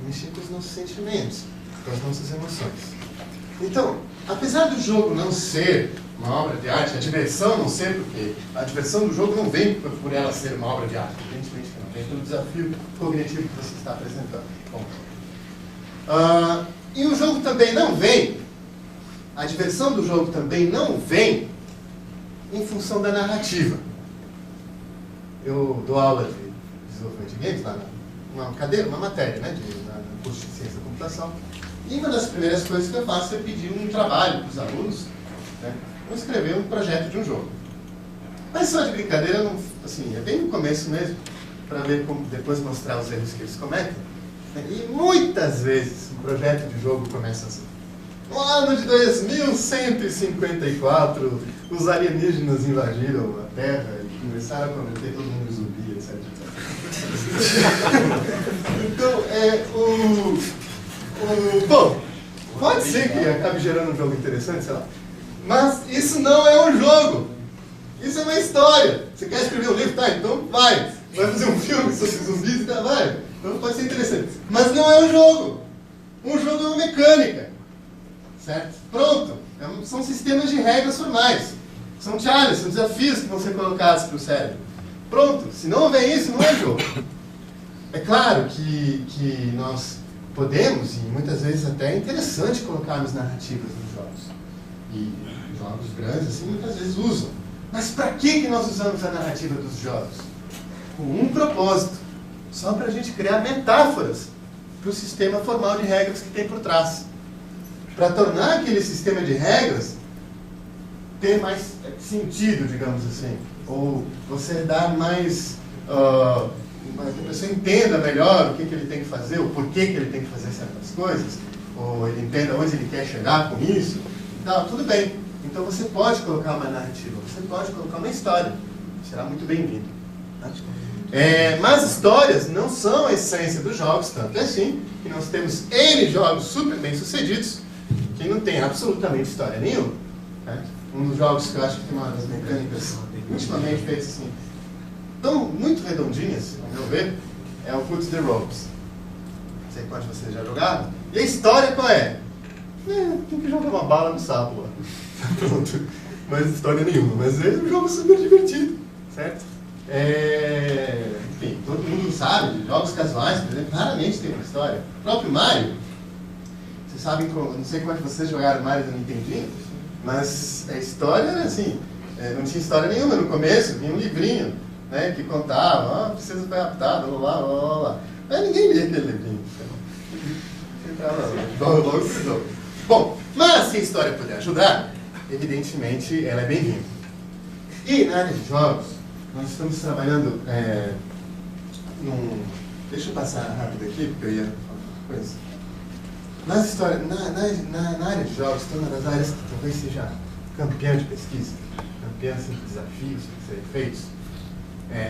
mexer com os nossos sentimentos, com as nossas emoções. Então, apesar do jogo não ser uma obra de arte, a diversão não ser, porque a diversão do jogo não vem por ela ser uma obra de arte, evidentemente que não, vem pelo desafio cognitivo que você está apresentando. Bom, e o jogo também não vem, a diversão do jogo também não vem em função da narrativa. eu dou aula de desenvolvimento de games lá numa cadeira, uma matéria, né, no curso de ciência da computação. E uma das primeiras coisas que eu faço é pedir um trabalho para os alunos, né, para escrever um projeto de um jogo. Mas só de brincadeira, não, assim, é bem no começo mesmo, para ver como depois mostrar os erros que eles cometem. Né, e muitas vezes o projeto de jogo começa assim. No ano de 2154, os alienígenas invadiram a Terra e começaram a cometer todo mundo zumbi, etc. Então, bom, pode ser que acabe gerando um jogo interessante, sei lá. Mas isso não é um jogo. Isso é uma história. Você quer escrever um livro? Tá, então vai. Vai fazer um filme sobre zumbis? Tá, vai. Então pode ser interessante. Mas não é um jogo. Um jogo é uma mecânica. Certo? Pronto. São sistemas de regras formais. São challenges, são desafios que vão ser colocados para o cérebro. Pronto. Se não houver isso, não é jogo. É claro que nós podemos, e muitas vezes até é interessante colocarmos narrativas nos jogos. E jogos grandes, assim, muitas vezes usam. Mas para que nós usamos a narrativa dos jogos? Com um propósito. Só para a gente criar metáforas para o sistema formal de regras que tem por trás. Para tornar aquele sistema de regras ter mais sentido, digamos assim. Ou você dar mais... que a pessoa entenda melhor o que ele tem que fazer, o porquê que ele tem que fazer certas coisas, ou ele entenda onde ele quer chegar com isso. Não, tudo bem. Então você pode colocar uma narrativa, você pode colocar uma história. Será muito bem-vindo. Tá? Mas histórias não são a essência dos jogos, tanto é assim que nós temos N jogos super bem-sucedidos que não tem absolutamente história nenhuma. Né? Um dos jogos que eu acho que tem uma das mecânicas ultimamente feitas assim, tão muito redondinhas, ao meu ver, é o Put the Ropes. Não sei quantos de vocês já jogaram. E a história qual é? Tem que jogar uma bala no sapo lá. Pronto. Mas história nenhuma. Mas é um jogo super divertido, certo? Enfim, todo mundo sabe, de jogos casuais, por exemplo, raramente tem uma história. O próprio Mario, vocês sabem, não sei quantos de vocês jogaram Mario no Nintendinho, mas a história era assim, não tinha história nenhuma no começo, vinha um livrinho, né, que contava, precisa ser adaptado, blá, blá, blá, blá. Mas ninguém lia aquele livrinho. Logo precisou. Bom, mas se a história puder ajudar, evidentemente ela é bem-vinda. E na área de jogos, nós estamos trabalhando Deixa eu passar rápido aqui, porque eu ia falar uma coisa. Na área de jogos, tem uma das áreas que talvez seja campeã de pesquisa, campeã de desafios que serem feitos.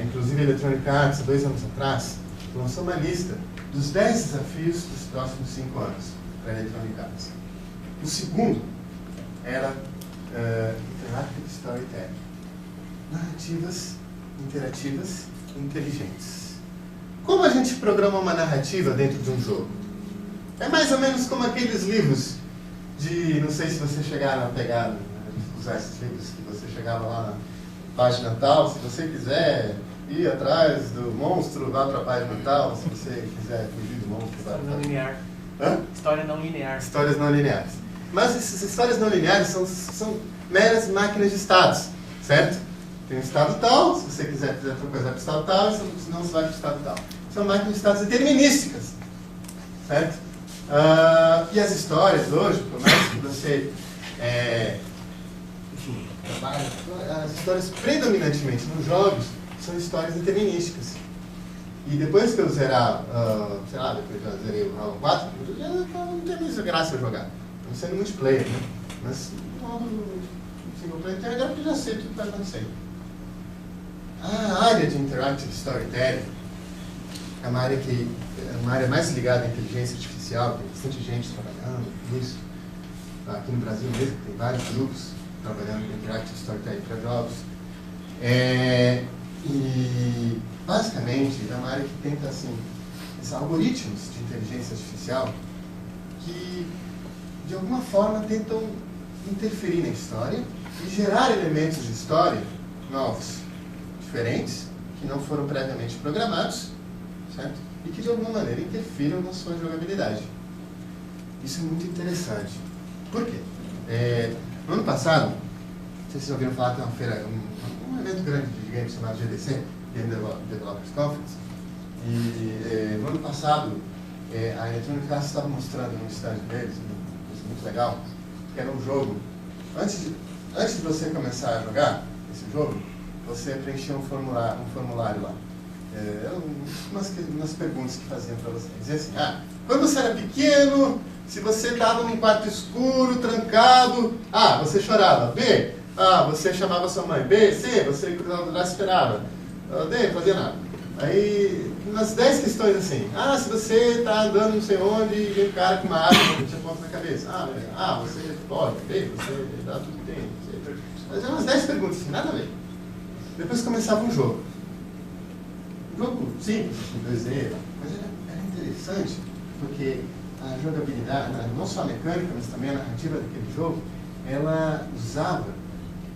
Inclusive a Electronic Arts, há 2 anos atrás, lançou uma lista dos 10 desafios dos próximos 5 anos para a Electronic Arts. O segundo era Interactive Storytelling. Narrativas interativas e inteligentes. Como a gente programa uma narrativa dentro de um jogo? É mais ou menos como aqueles livros de... Não sei se vocês chegaram a pegar, usar esses livros, que você chegava lá na página tal, se você quiser ir atrás do monstro, vá para a página tal, se você quiser fugir do monstro, vá para a linear. História não linear. Histórias não lineares. Mas essas histórias não lineares são meras máquinas de estados, certo? Tem um estado tal, se você quiser fazer outra coisa, vai para o estado tal, senão você vai para o estado tal. São máquinas de estados determinísticas, certo? E as histórias hoje, por mais que você trabalhe, as histórias predominantemente nos jogos são histórias determinísticas. E depois que eu zerar, sei lá, depois que eu zerei o Halo 4, já não tem muita graça eu jogar. Não sendo multiplayer, né? Mas no single player tem agora que eu já sei tudo que vai acontecer. A área de Interactive Storytelling é uma área mais ligada à inteligência artificial, tem bastante gente trabalhando nisso. Aqui no Brasil mesmo tem vários grupos trabalhando com Interactive Storytelling para jogos. E basicamente é uma área que tenta assim, esses algoritmos de inteligência artificial que de alguma forma tentam interferir na história e gerar elementos de história novos, diferentes, que não foram previamente programados, certo? E que de alguma maneira interfiram na sua jogabilidade. Isso é muito interessante. Por quê? No ano passado, não sei se vocês ouviram falar, tem uma feira, um evento grande de games chamado GDC, Game Developers Conference. E no ano passado, a Electronic Arts estava mostrando no stand deles, uma coisa muito legal, que era um jogo. Antes de você começar a jogar esse jogo, você preenchia um formulário lá. Umas perguntas que faziam para você. Dizia assim, quando você era pequeno, se você estava num quarto escuro, trancado, A, você chorava. B, você chamava sua mãe. B, C, você lá esperava. D, não fazia nada. Aí, umas 10 questões assim. Se você está andando não sei onde e vem um cara com uma arma que te aponta na cabeça. Você pode. B, você dá tudo que tem. Mas eram umas 10 perguntas assim, nada a ver. Depois começava um jogo. Um jogo simples, 2D, mas era interessante, porque a jogabilidade, não só a mecânica, mas também a narrativa daquele jogo, ela usava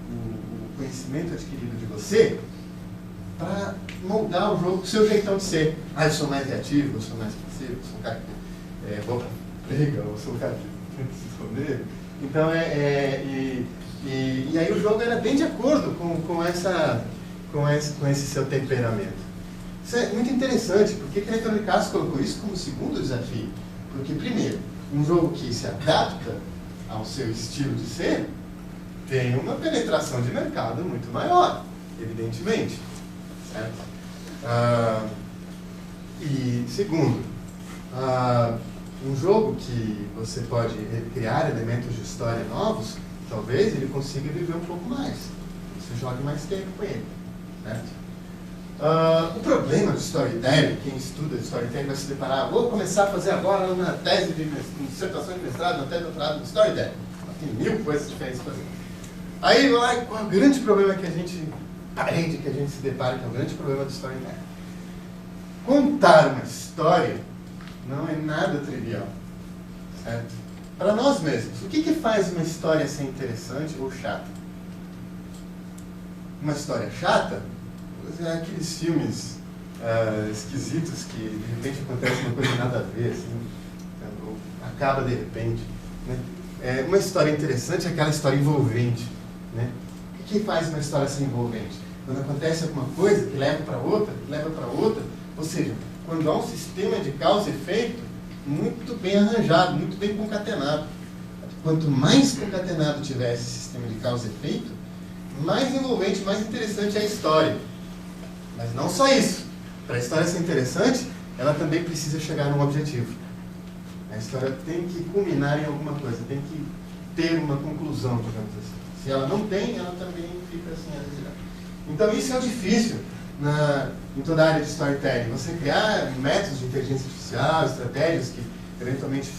o conhecimento adquirido de você para moldar o jogo do seu jeitão de ser. Eu sou mais reativo, eu sou mais passivo, eu sou um cara que vou pra briga, eu sou um cara que tenta se esconder. Então, e aí o jogo era bem de acordo com esse seu temperamento. Isso é muito interessante, porque a Electronic Arts colocou isso como segundo desafio. Porque, primeiro, um jogo que se adapta ao seu estilo de ser tem uma penetração de mercado muito maior, evidentemente. Certo? E, segundo, um jogo que você pode criar elementos de história novos, talvez ele consiga viver um pouco mais. Você jogue mais tempo com ele. Certo? O problema do storytelling, quem estuda storytelling vai se deparar, vou começar a fazer agora uma tese de dissertação de mestrado, uma tese de doutorado de storytelling. Tem 1000 coisas diferentes para fazer. Aí, qual é o grande problema que a gente se depara, que é o grande problema do storytelling? Contar uma história não é nada trivial, certo? Para nós mesmos, o que faz uma história ser interessante ou chata? Uma história chata? Aqueles filmes esquisitos que de repente acontece uma coisa nada a ver, assim, ou acaba de repente. Né? Uma história interessante é aquela história envolvente. Né? O que faz uma história ser envolvente? Quando acontece alguma coisa que leva para outra, ou seja, quando há um sistema de causa e efeito muito bem arranjado, muito bem concatenado. Quanto mais concatenado tiver esse sistema de causa e efeito, mais envolvente, mais interessante é a história. Mas não só isso. Para a história ser interessante, ela também precisa chegar num objetivo. A história tem que culminar em alguma coisa, tem que ter uma conclusão, digamos assim. Se ela não tem, ela também fica assim a desejar. Então isso é o difícil em toda a área de storytelling. Você criar métodos de inteligência artificial, estratégias que eventualmente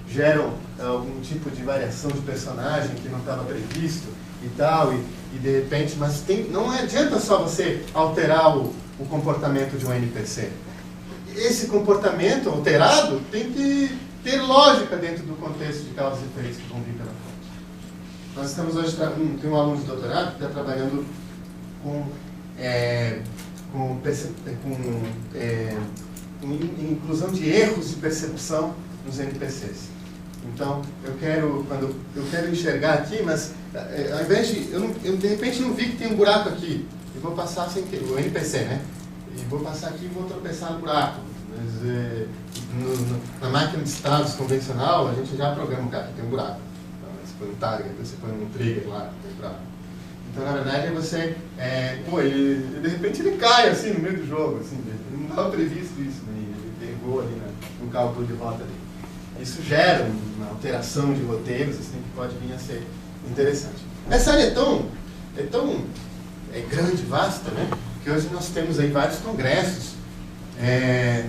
geram algum tipo de variação de personagem que não estava previsto e tal, e de repente, mas não adianta só você alterar o comportamento de um NPC. Esse comportamento alterado tem que ter lógica dentro do contexto de causas e efeitos que vão vir pela frente. Nós estamos hoje, tem um aluno de doutorado que está trabalhando com inclusão de erros de percepção nos NPCs. Então, eu quero enxergar aqui, mas ao invés de eu de repente não vi que tem um buraco aqui, e vou passar sem querer, o NPC, né? E vou passar aqui e vou tropeçar no buraco. Mas na máquina de estados convencional, a gente já programa o cara que tem um buraco. Então, você põe um target, você põe um trigger lá, tem buraco. Então, na verdade, você de repente ele cai assim no meio do jogo, assim, ele não estava previsto isso, né? Ele pegou ali no cálculo de rota dele. Isso gera uma alteração de roteiros assim, que pode vir a ser interessante. Essa área é tão grande, vasta, né? Que hoje nós temos aí vários congressos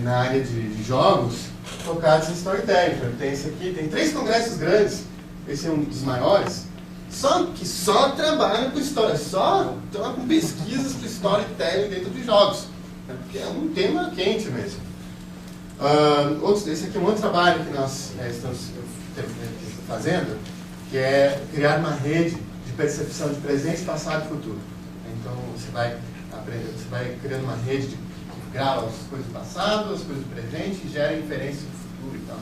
na área de jogos focados em storytelling. Tem esse aqui, tem 3 congressos grandes, esse é um dos maiores, que só trabalham com história, só com pesquisas com storytelling dentro de jogos, né? Porque é um tema quente mesmo. Esse aqui é um outro trabalho que nós estamos fazendo, que é criar uma rede de percepção de presente, passado e futuro. Então você vai criando uma rede que grava as coisas do passado, as coisas do presente e gera inferência do futuro e tal.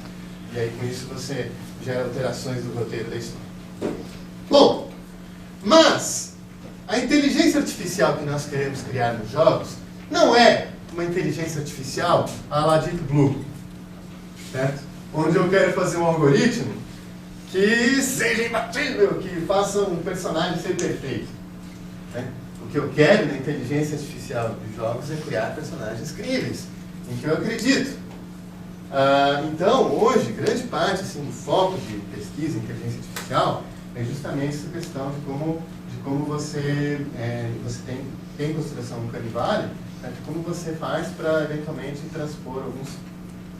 E aí com isso você gera alterações do roteiro da história. Bom, mas a inteligência artificial que nós queremos criar nos jogos, Não é uma inteligência artificial à la Deep Blue, certo? Onde eu quero fazer um algoritmo que seja imbatível, que faça um personagem ser perfeito, né? O que eu quero na inteligência artificial de jogos é criar personagens críveis, em que eu acredito. Então, hoje, grande parte assim, do foco de pesquisa em inteligência artificial é justamente essa questão de como você tem em consideração no Uncanny, né, de como você faz para, eventualmente, transpor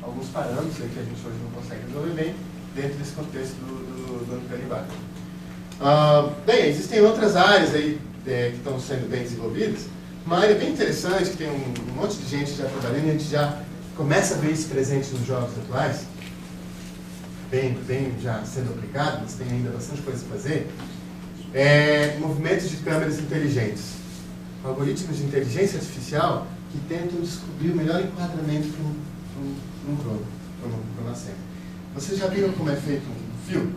alguns parâmetros que a gente hoje não consegue resolver bem dentro desse contexto do Uncanny. Bem, existem outras áreas aí que estão sendo bem desenvolvidas. Uma área bem interessante, que tem um monte de gente já trabalhando, e a gente já começa a ver isso presente nos jogos atuais, bem já sendo aplicado, mas tem ainda bastante coisa a fazer, movimentos de câmeras inteligentes. Algoritmos de inteligência artificial que tentam descobrir o melhor enquadramento para uma cena. Vocês já viram como é feito um filme?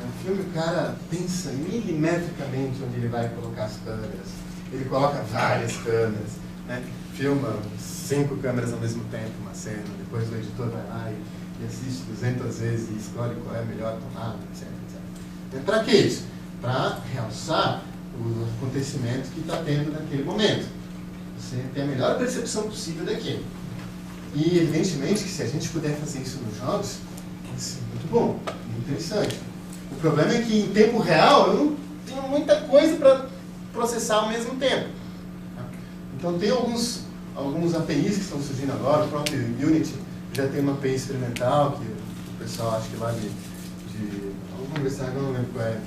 No filme o cara pensa milimetricamente onde ele vai colocar as câmeras. Ele coloca várias câmeras, né? Filma 5 câmeras ao mesmo tempo uma cena, depois o editor vai lá e assiste 200 vezes e escolhe qual é a melhor tomada, etc. Para que isso? Para realçar o acontecimento que está tendo naquele momento. Você tem a melhor percepção possível daquilo. E, evidentemente, que se a gente puder fazer isso nos jogos, vai ser muito bom, muito interessante. O problema é que, em tempo real, eu não tenho muita coisa para processar ao mesmo tempo. Então, tem alguns APIs que estão surgindo agora. O próprio Unity já tem uma API experimental, que o pessoal, acho que lá de alguma universidade, não lembro qual é,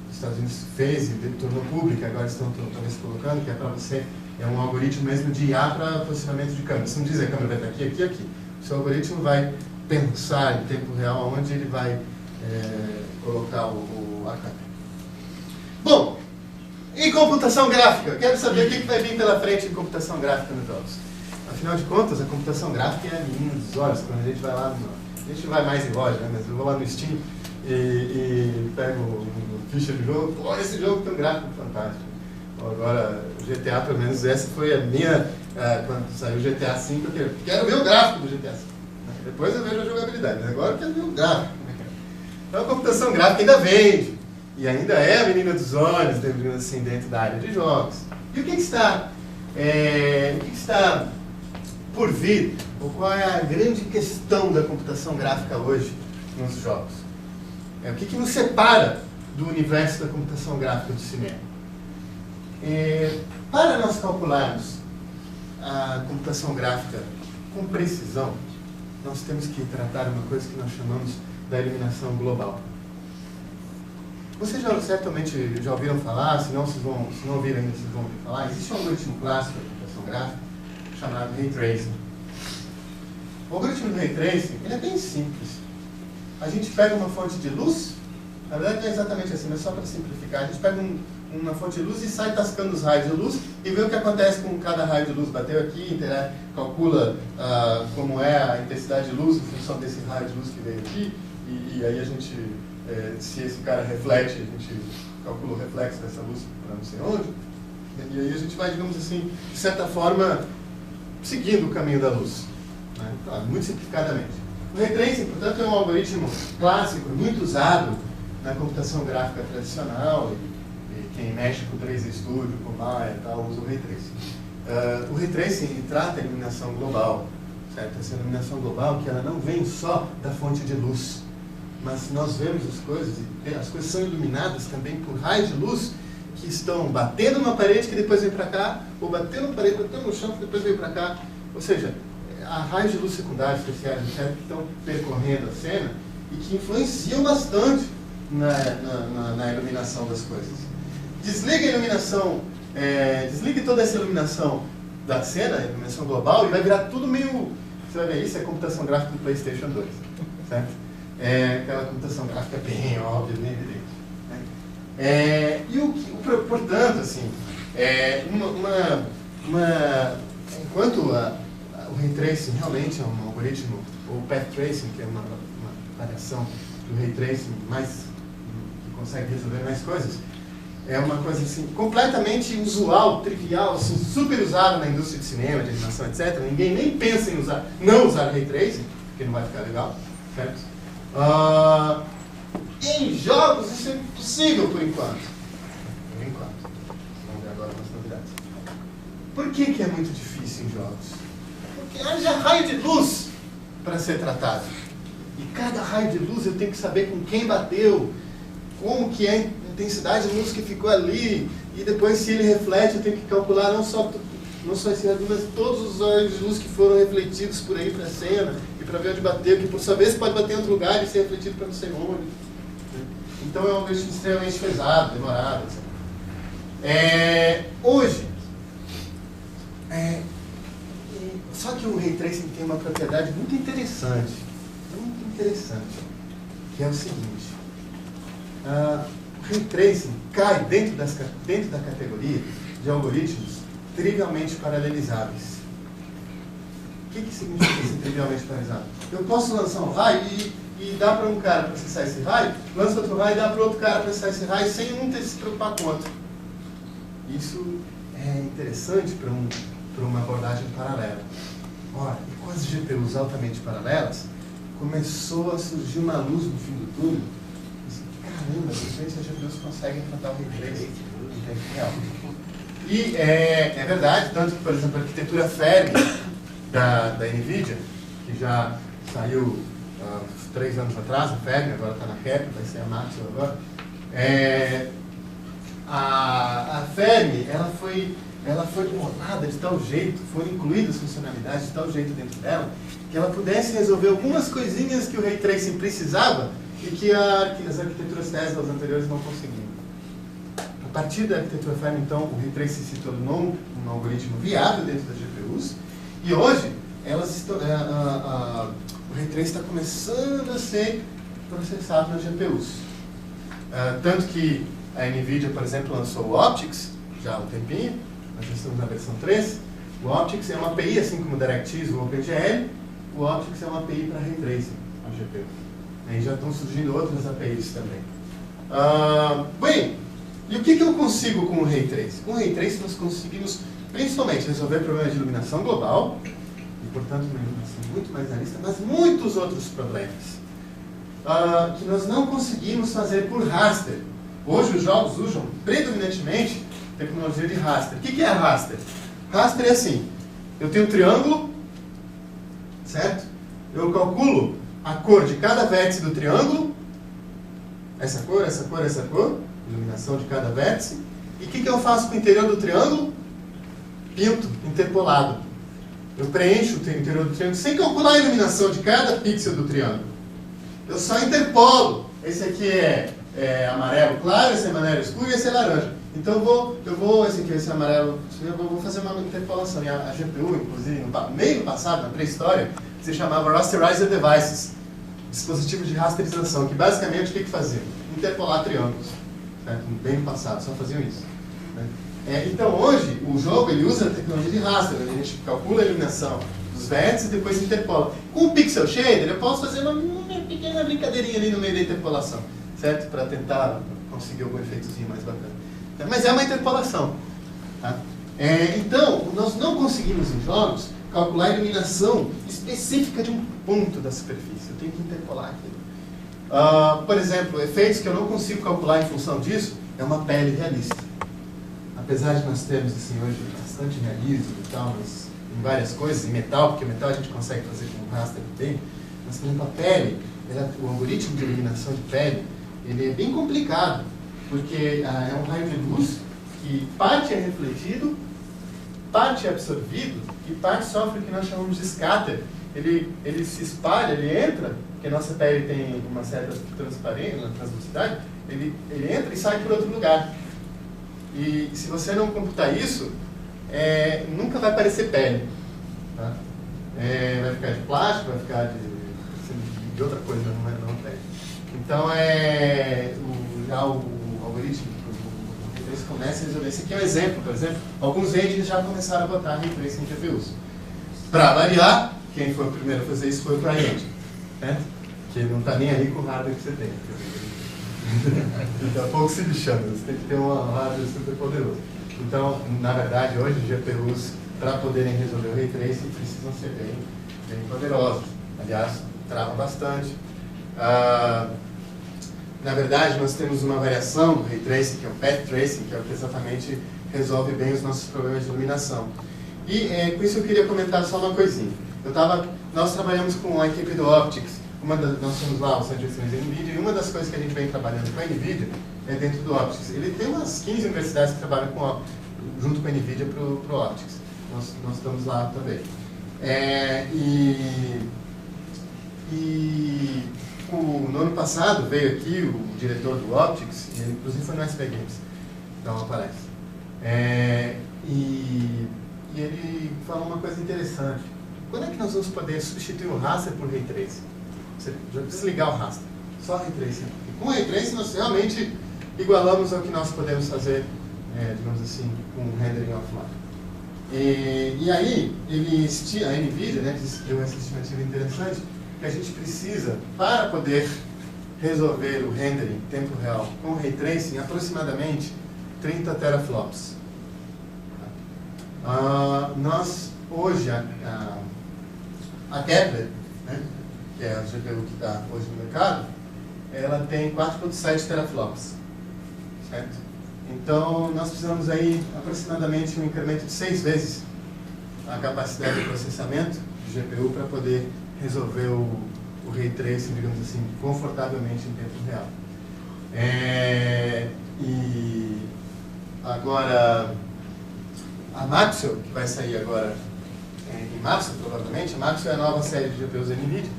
dos Estados Unidos fez e tornou pública, agora estão talvez colocando, que é para você, é um algoritmo mesmo de IA para posicionamento de câmera. Você não diz a câmera vai estar aqui, aqui, aqui. O seu algoritmo vai pensar em tempo real onde ele vai colocar a câmera. Bom, e computação gráfica? Eu quero saber o que vai vir pela frente em computação gráfica nos jogos. Afinal de contas, a computação gráfica é a menina dos olhos. Quando a gente vai lá, a gente vai mais em loja, né? Mas eu vou lá no Steam e pego o ficha de jogo. Olha, esse jogo tem um gráfico fantástico. Agora, o GTA, pelo menos essa foi a minha, quando saiu o GTA V, eu quero ver o gráfico do GTA V. Depois eu vejo a jogabilidade, mas agora eu quero ver o gráfico. Então a computação gráfica ainda vende, e ainda é a menina dos olhos, assim, dentro da área de jogos. E o que está por vir, ou qual é a grande questão da computação gráfica hoje nos jogos? O que nos separa do universo da computação gráfica do cinema? Para nós calcularmos a computação gráfica com precisão, nós temos que tratar uma coisa que nós chamamos da iluminação global. Vocês certamente já ouviram falar, se não ouviram ainda, vocês vão ouvir falar. Existe um algoritmo clássico da computação gráfica chamado Ray Tracing. O algoritmo do Ray Tracing ele é bem simples. A gente pega uma fonte de luz, na verdade não é exatamente assim, mas só para simplificar, a gente pega uma fonte de luz e sai tascando os raios de luz e vê o que acontece com cada raio de luz. Bateu aqui, calcula como é a intensidade de luz em função desse raio de luz que veio aqui, e aí a gente, se esse cara reflete, a gente calcula o reflexo dessa luz para não sei onde, e aí a gente vai, digamos assim, de certa forma, seguindo o caminho da luz, né? Claro, muito simplificadamente. O Ray Tracing, portanto, é um algoritmo clássico, muito usado na computação gráfica tradicional, e quem mexe com o 3D Studio, com Maya e tal, usa o Ray Tracing. O Ray Tracing trata a iluminação global, certo? Essa iluminação global que ela não vem só da fonte de luz, mas nós vemos as coisas, e as coisas são iluminadas também por raios de luz que estão batendo numa parede que depois vem para cá, ou batendo na parede, batendo no chão que depois vem para cá. Ou seja, há raios de luz secundários, terciários, etc., que estão percorrendo a cena e que influenciam bastante na iluminação das coisas. Desliga a iluminação, desligue toda essa iluminação da cena, a iluminação global, e vai virar tudo meio... Você vai ver isso, é a computação gráfica do PlayStation 2, certo? Aquela computação gráfica bem óbvia, bem evidente. Portanto, assim, enquanto o Ray Tracing realmente é um algoritmo, ou Path Tracing, que é uma variação do Ray Tracing que consegue resolver mais coisas, é uma coisa assim, completamente usual, trivial, assim, super usada na indústria de cinema, de animação, etc. Ninguém nem pensa em não usar Ray Tracing, porque não vai ficar legal, certo? Em jogos isso é impossível por enquanto. Por enquanto. Vamos ver agora umas novidades. Por que é muito difícil em jogos? Porque haja raio de luz para ser tratado. E cada raio de luz eu tenho que saber com quem bateu, como que é a intensidade de luz que ficou ali, e depois se ele reflete eu tenho que calcular não só esse raio de luz, mas todos os raios de luz que foram refletidos por aí para a cena, e para ver onde bateu, que por sua vez pode bater em outro lugar e ser refletido para não sei onde. Então é um algoritmo extremamente pesado, demorado, etc. Hoje, só que o Ray Tracing tem uma propriedade muito interessante, que é o seguinte: o Ray Tracing cai dentro da categoria de algoritmos trivialmente paralelizáveis. O que significa esse trivialmente paralelizável? Eu posso lançar um raio e dar para um cara processar esse raio, lança outro raio e dá para outro cara processar esse raio sem um ter que se preocupar com o outro. Isso é interessante para uma abordagem paralela. Ora, e com as GPUs altamente paralelas, começou a surgir uma luz no fim do túnel. Caramba, simplesmente as GPUs conseguem tratar o Ray Tracing em tempo real. E é verdade, tanto que, por exemplo, a arquitetura Fermi da NVIDIA, que já saiu 3 anos atrás, a Fermi, agora está na Kepler, vai ser a Maxwell agora. A Fermi, ela foi bolada de tal jeito, foram incluídas funcionalidades de tal jeito dentro dela, que ela pudesse resolver algumas coisinhas que o Ray Tracing precisava e que as arquiteturas Tesla anteriores não conseguiam. A partir da arquitetura Fermi, então, o Ray Tracing se tornou um algoritmo viável dentro das GPUs, e hoje o Ray Tracing está começando a ser processado nas GPUs. Tanto que a NVIDIA, por exemplo, lançou o Optics, já há um tempinho, nós já estamos na versão 3. O Optics é uma API, assim como o DirectX ou o OpenGL, o Optics é uma API para Ray Tracing, a GPU. E já estão surgindo outras APIs também. Bem, e o que eu consigo com o Ray Tracing? Com o Ray Tracing nós conseguimos, principalmente, resolver problemas de iluminação global, e, portanto, uma iluminação muito mais realista, mas muitos outros problemas que nós não conseguimos fazer por raster. Hoje os jogos usam predominantemente tecnologia de raster. O que é raster? Raster é assim: eu tenho um triângulo, certo? Eu calculo a cor de cada vértice do triângulo, essa cor, essa cor, essa cor, iluminação de cada vértice. E o que eu faço com o interior do triângulo? Pinto, interpolado. Eu preencho o interior do triângulo sem calcular a iluminação de cada pixel do triângulo. Eu só interpolo. Esse aqui é amarelo claro, esse é amarelo escuro e esse é laranja. Então esse amarelo, eu vou fazer uma interpolação. E a GPU, inclusive, no meio do passado, na pré-história, se chamava Rasterizer Devices, dispositivos de rasterização, que basicamente o que fazia? Interpolar triângulos. Certo? Bem no passado, só faziam isso. Né? Então hoje, o jogo ele usa a tecnologia de raster, a gente calcula a iluminação dos vértices e depois interpola. Com o Pixel Shader, eu posso fazer uma pequena brincadeirinha ali no meio da interpolação, certo? Para tentar conseguir algum efeitozinho mais bacana. Mas é uma interpolação. Tá? Então, nós não conseguimos em jogos calcular a iluminação específica de um ponto da superfície. Eu tenho que interpolar aquilo. Por exemplo, efeitos que eu não consigo calcular em função disso é uma pele realista. Apesar de nós termos assim, hoje bastante realismo e tal, mas em várias coisas, em metal, porque metal a gente consegue fazer com raster bem, mas, por exemplo, a pele, o algoritmo de iluminação de pele, ele é bem complicado, porque é um raio de luz que parte é refletido, parte é absorvido e parte sofre o que nós chamamos de scatter. Ele se espalha, ele entra, porque a nossa pele tem uma certa transparência, uma translucidade, ele entra e sai por outro lugar. E se você não computar isso, nunca vai parecer pele. Tá? Vai ficar de plástico, vai ficar de outra coisa, não é pele. Então, já o algoritmo, eles começam a resolver. Esse aqui é um exemplo, por exemplo. Alguns engines já começaram a botar Ray Tracing em GPUs. Para variar, quem foi o primeiro a fazer isso foi o CryEngine, né? Que não está nem aí com o hardware que você tem. Então, pouco se lixando, você tem que ter um hardware super poderoso. Então, na verdade, hoje, os GPUs, para poderem resolver o Ray Tracing, precisam ser bem poderosos. Aliás, travam bastante. Na verdade, nós temos uma variação do Ray Tracing, que é o Path Tracing, que é o que exatamente resolve bem os nossos problemas de iluminação. E com isso eu queria comentar só uma coisinha. Nós trabalhamos com a equipe do Optics. Nós somos lá, o Centro de Excelência da NVIDIA, e uma das coisas que a gente vem trabalhando com a NVIDIA é dentro do Optics. Ele tem umas 15 universidades que trabalham junto com a NVIDIA para o Optics. Nós estamos lá também. No ano passado veio aqui o diretor do Optics, e ele inclusive foi no SP Games, então aparece. E ele falou uma coisa interessante. Quando é que nós vamos poder substituir o raster por Ray Tracing? Você já desligar o raster, só Ray Tracing. E com Ray Tracing nós realmente igualamos ao que nós podemos fazer, digamos assim, com rendering offline. E aí, a NVIDIA, né, deu essa estimativa interessante, que a gente precisa, para poder resolver o rendering em tempo real com Ray Tracing, aproximadamente 30 teraflops. Nós, hoje, a Kepler, né, que é a GPU que está hoje no mercado, ela tem 4.7 teraflops, certo? Então, nós precisamos aí aproximadamente um incremento de 6 vezes a capacidade de processamento de GPU para poder resolver o Ray Tracing, digamos assim, confortavelmente em tempo real. E agora, a Maxwell, que vai sair agora em março, provavelmente, a Maxwell é a nova série de GPUs da NVIDIA,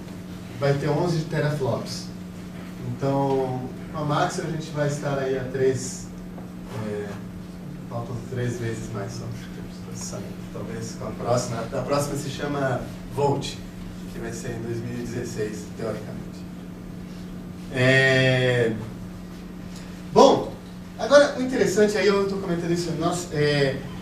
vai ter 11 teraflops. Então, com a Maxwell a gente vai estar aí a 3, faltam 3 vezes mais só de processamento. Talvez com a próxima se chama Volt, que vai ser em 2016, teoricamente. Bom, agora o interessante, aí eu estou comentando isso,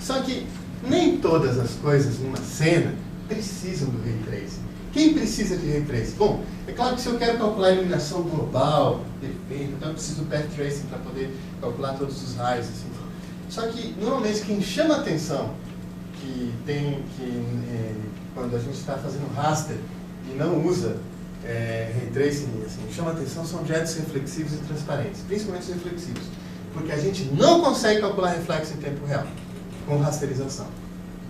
só que nem todas as coisas numa cena precisam do Ray Tracing. Quem precisa de Ray Tracing? Bom, é claro que se eu quero calcular a iluminação global, perfeita, então eu preciso do Path Tracing para poder calcular todos os raios. Assim. Só que, normalmente, quem chama a atenção, quando a gente está fazendo raster e não usa Ray Tracing, assim, chama a atenção são objetos reflexivos e transparentes, principalmente os reflexivos, porque a gente não consegue calcular reflexo em tempo real com rasterização.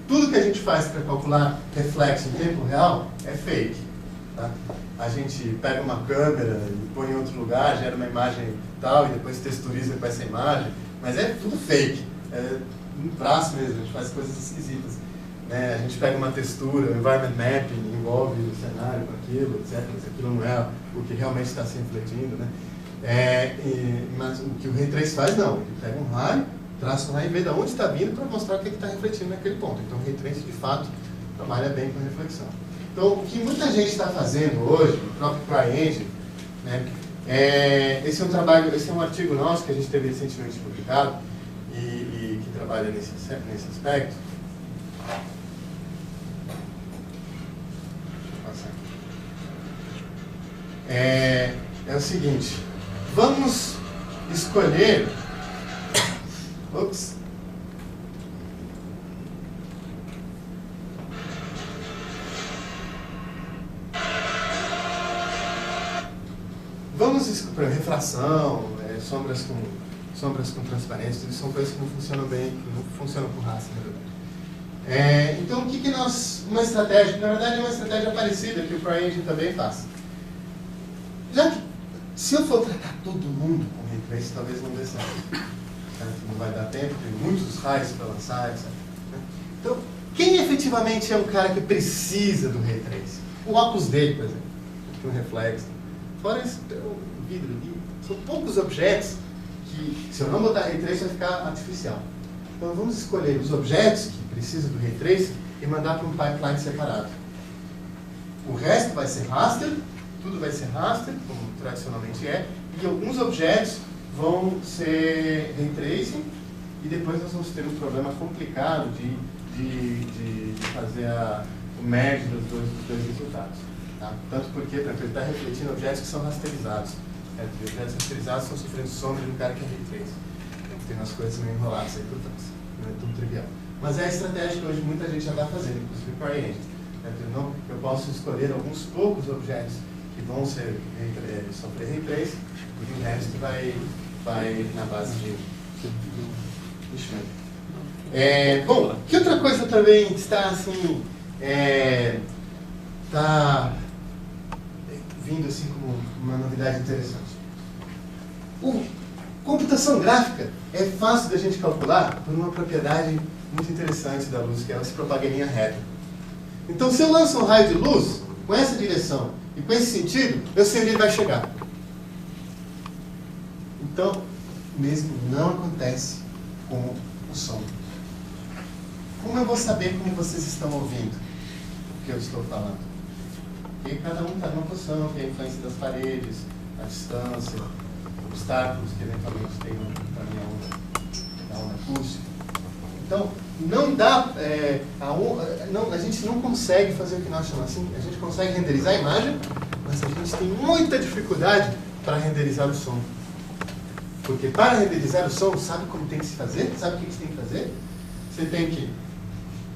Tudo que a gente faz para calcular reflexo em tempo real é fake. Tá? A gente pega uma câmera e põe em outro lugar, gera uma imagem tal, e depois texturiza com essa imagem, mas é tudo fake. É um braço mesmo, a gente faz coisas esquisitas. Né? A gente pega uma textura, o environment mapping, envolve o cenário com aquilo, etc. Mas aquilo não é o que realmente está se refletindo. Né? Mas o que o Ray Trace faz, não. Ele pega um raio, traça um raio e vê de onde está vindo para mostrar o que está refletindo naquele ponto. Então o Ray Trace, de fato, trabalha bem com reflexão. Então, o que muita gente está fazendo hoje, o próprio CryEngine, né, esse é um artigo nosso que a gente teve recentemente publicado e que trabalha nesse aspecto. É o seguinte, vamos escolher... Ops! Vamos escolher refração, sombras com transparência, são coisas que não funcionam bem, que não funcionam com raster, na verdade. Então, o que nós... Uma estratégia, na verdade é uma estratégia parecida que o CryEngine também faz. Já que, se eu for tratar todo mundo com Ray Tracing, talvez não dê certo. Não vai dar tempo, tem muitos raios para lançar, etc. Então, quem efetivamente é um cara que precisa do Ray Tracing? O óculos dele, por exemplo, tem um reflexo. Fora esse vidro ali, são poucos objetos que, se eu não botar Ray Tracing, vai ficar artificial. Então, vamos escolher os objetos que precisam do Ray Tracing e mandar para um pipeline separado. O resto vai ser raster, tudo vai ser raster, como tradicionalmente é, e alguns objetos vão ser Ray Tracing, e depois nós vamos ter um problema complicado de fazer o merge dos dois resultados. Tá? Tanto porque, por exemplo, ele está refletindo objetos que são rasterizados. Os objetos renderizados estão sofrendo sombra no cara que é Ray Trace. Tem umas coisas meio enroladas aí por trás. Não é tão trivial. Mas é a estratégia que hoje muita gente já está fazendo, inclusive com a Ray. Eu posso escolher alguns poucos objetos que vão sofrer Ray Trace, e o resto vai na base de... bom, que outra coisa também está assim... está vindo assim como uma novidade interessante. Computação gráfica é fácil da gente calcular por uma propriedade muito interessante da luz, que ela se propaga em linha reta. Então, se eu lanço um raio de luz com essa direção e com esse sentido, eu sei onde ele vai chegar. Então, o mesmo não acontece com o som. Como eu vou saber como vocês estão ouvindo o que eu estou falando? Porque cada um está numa posição, tem a influência das paredes, a distância, obstáculos que eventualmente tem na onda acústica. Então, não dá, a gente não consegue fazer o que nós chamamos assim, a gente consegue renderizar a imagem, mas a gente tem muita dificuldade para renderizar o som. Porque para renderizar o som, sabe como tem que se fazer? Sabe o que você tem que fazer? Você tem que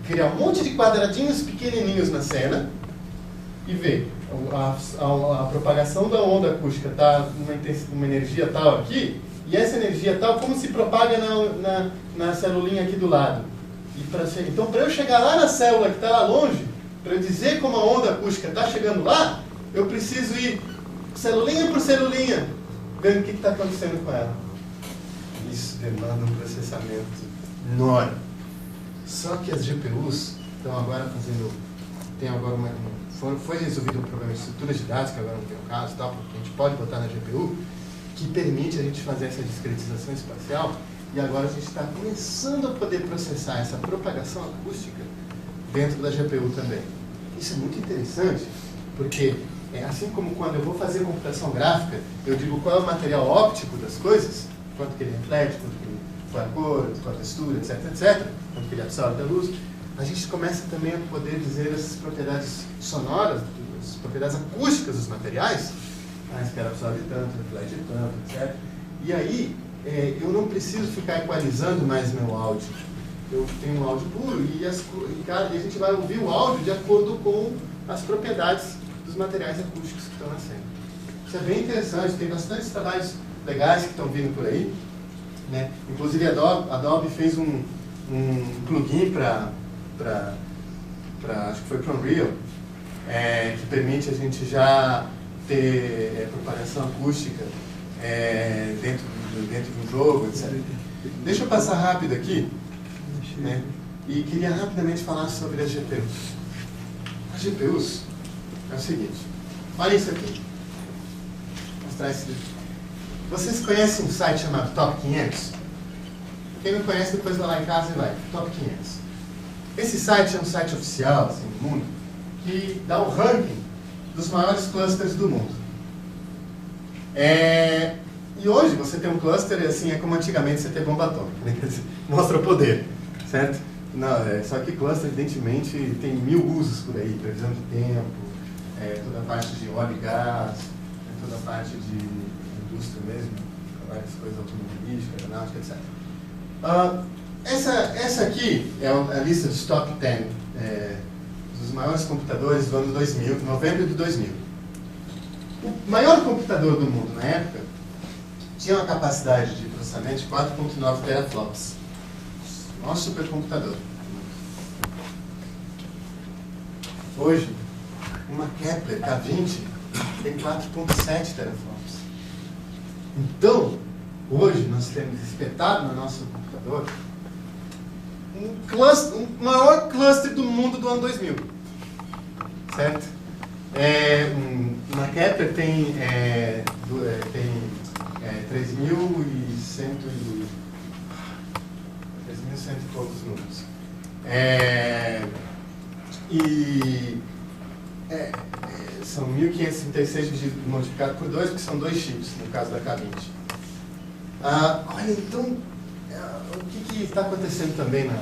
criar um monte de quadradinhos pequenininhos na cena e ver a propagação da onda acústica está numa energia tal aqui, e essa energia tal, como se propaga na celulinha aqui do lado. Então, para eu chegar lá na célula que está lá longe, para eu dizer como a onda acústica está chegando lá, eu preciso ir celulinha por celulinha, vendo o que está acontecendo com ela. Isso demanda um processamento enorme. Só que as GPUs estão agora fazendo... Foi resolvido um problema de estrutura de dados, que agora não tem o caso, tal, porque a gente pode botar na GPU, que permite a gente fazer essa discretização espacial, e agora a gente está começando a poder processar essa propagação acústica dentro da GPU também. Isso é muito interessante, porque assim como quando eu vou fazer computação gráfica, eu digo qual é o material óptico das coisas, quanto que ele reflete, quanto que ele foi a cor, qual a textura, etc, etc, quanto que ele absorve da luz, a gente começa também a poder dizer as propriedades sonoras, as propriedades acústicas dos materiais, esse cara absorve tanto, reflete tanto, etc. E aí, eu não preciso ficar equalizando mais meu áudio. Eu tenho um áudio puro e a gente vai ouvir o áudio de acordo com as propriedades dos materiais acústicos que estão na cena. Isso é bem interessante, tem bastantes trabalhos legais que estão vindo por aí, né? Inclusive a Adobe fez um plugin para acho que foi para Unreal, que permite a gente já ter propagação acústica dentro de um jogo, etc. Deixa eu passar rápido aqui, né? E queria rapidamente falar sobre as GPUs. As GPUs é o seguinte, olha isso aqui. Vou mostrar esse vídeo. Vocês conhecem um site chamado Top 500? Quem não conhece, depois vai lá em casa e vai. Top 500. Esse site é um site oficial assim, do mundo, que dá um ranking dos maiores clusters do mundo. E hoje você tem um cluster, assim, é como antigamente você ter bomba atômica, né? Mostra o poder, certo? Não, só que cluster, evidentemente, tem 1000 usos por aí, previsão de tempo, toda a parte de óleo e gás, toda a parte de indústria mesmo, várias coisas automobilísticas, aeronáutica, etc. Essa aqui é a lista dos top 10 dos maiores computadores do ano 2000, novembro de 2000. O maior computador do mundo na época tinha uma capacidade de processamento de 4.9 teraflops. Nosso supercomputador. Hoje, uma Kepler K20 tem 4.7 teraflops. Então, hoje nós temos espetado no nosso computador o maior cluster do mundo do ano 2000. Certo? Uma Kepler tem 3.100 e poucos números. São 1.536 multiplicado por 2, porque são 2 chips, no caso da K20. Olha, então, o que está acontecendo também na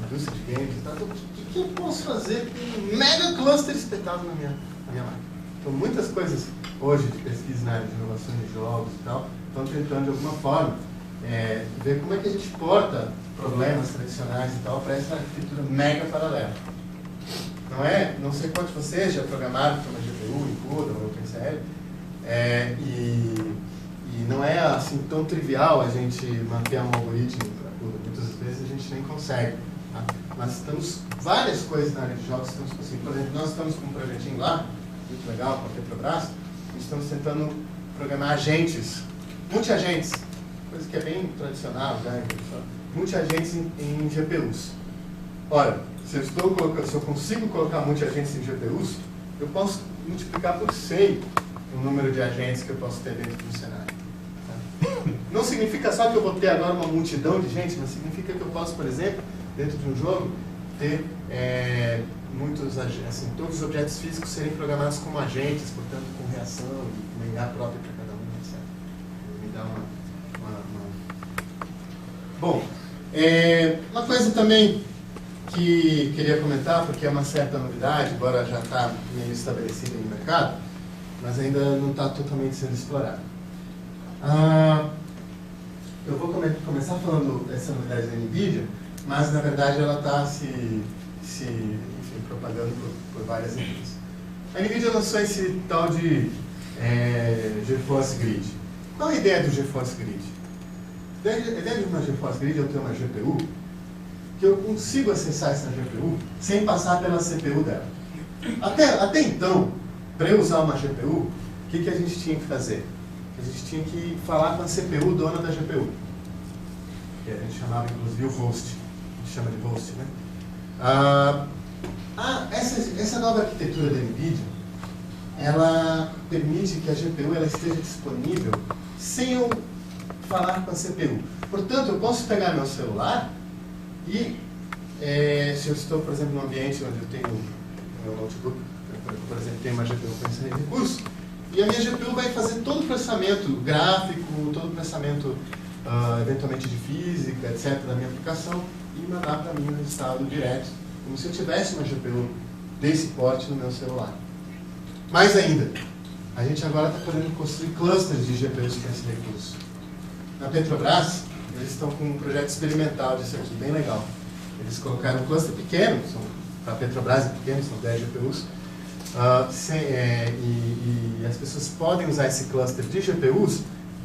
indústria de games? O que eu posso fazer com um mega cluster espetado na minha máquina? Então, muitas coisas hoje de pesquisa na área de inovação de jogos e tal, estão tentando de alguma forma ver como é que a gente porta problemas tradicionais e tal para essa arquitetura mega paralela. Não sei quantos de vocês já programaram para uma GPU, em CUDA ou OpenCL, e não é assim tão trivial a gente manter um algoritmo para CUDA. Muitas vezes a gente nem consegue. Tá? Mas estamos várias coisas na área de jogos, estamos, assim, por exemplo, nós estamos com um projetinho lá, muito legal, com a Petrobras, e estamos tentando programar agentes, multi-agentes, coisa que é bem tradicional, já, multi-agentes em GPUs. Ora, se eu consigo colocar multi-agentes em GPUs, eu posso multiplicar por 100 o número de agentes que eu posso ter dentro do cenário. Tá? Não significa só que eu vou ter agora uma multidão de gente, mas significa que eu posso, por exemplo, dentro de um jogo, ter muitos assim, todos os objetos físicos serem programados como agentes, portanto com reação e com IA própria para cada um, etc. Me dá Bom, uma coisa também que queria comentar, porque é uma certa novidade, embora já está meio estabelecida no mercado, mas ainda não está totalmente sendo explorado. Eu vou começar falando dessa novidade da NVIDIA, mas na verdade ela está se propagando por várias empresas. A NVIDIA lançou esse tal de GeForce Grid. Qual a ideia do GeForce Grid? A ideia de uma GeForce Grid é eu ter uma GPU que eu consigo acessar essa GPU sem passar pela CPU dela. Até então, para eu usar uma GPU, o que a gente tinha que fazer? A gente tinha que falar com a CPU dona da GPU. Que a gente chamava inclusive o host. A gente chama de host, né? Essa nova arquitetura da NVIDIA, ela permite que a GPU ela esteja disponível sem eu falar com a CPU. Portanto, eu posso pegar meu celular e, se eu estou, por exemplo, num ambiente onde eu tenho meu notebook, por exemplo, tem uma GPU para inserir recursos, e a minha GPU vai fazer todo o processamento gráfico, todo o processamento, eventualmente de física, etc., da minha aplicação, e mandar para mim um resultado direto, como se eu tivesse uma GPU desse porte no meu celular. Mais ainda, a gente agora está podendo construir clusters de GPUs para esse recurso. Na Petrobras, eles estão com um projeto experimental disso aqui, bem legal. Eles colocaram um cluster pequeno, para a Petrobras é pequeno, são 10 GPUs, e as pessoas podem usar esse cluster de GPUs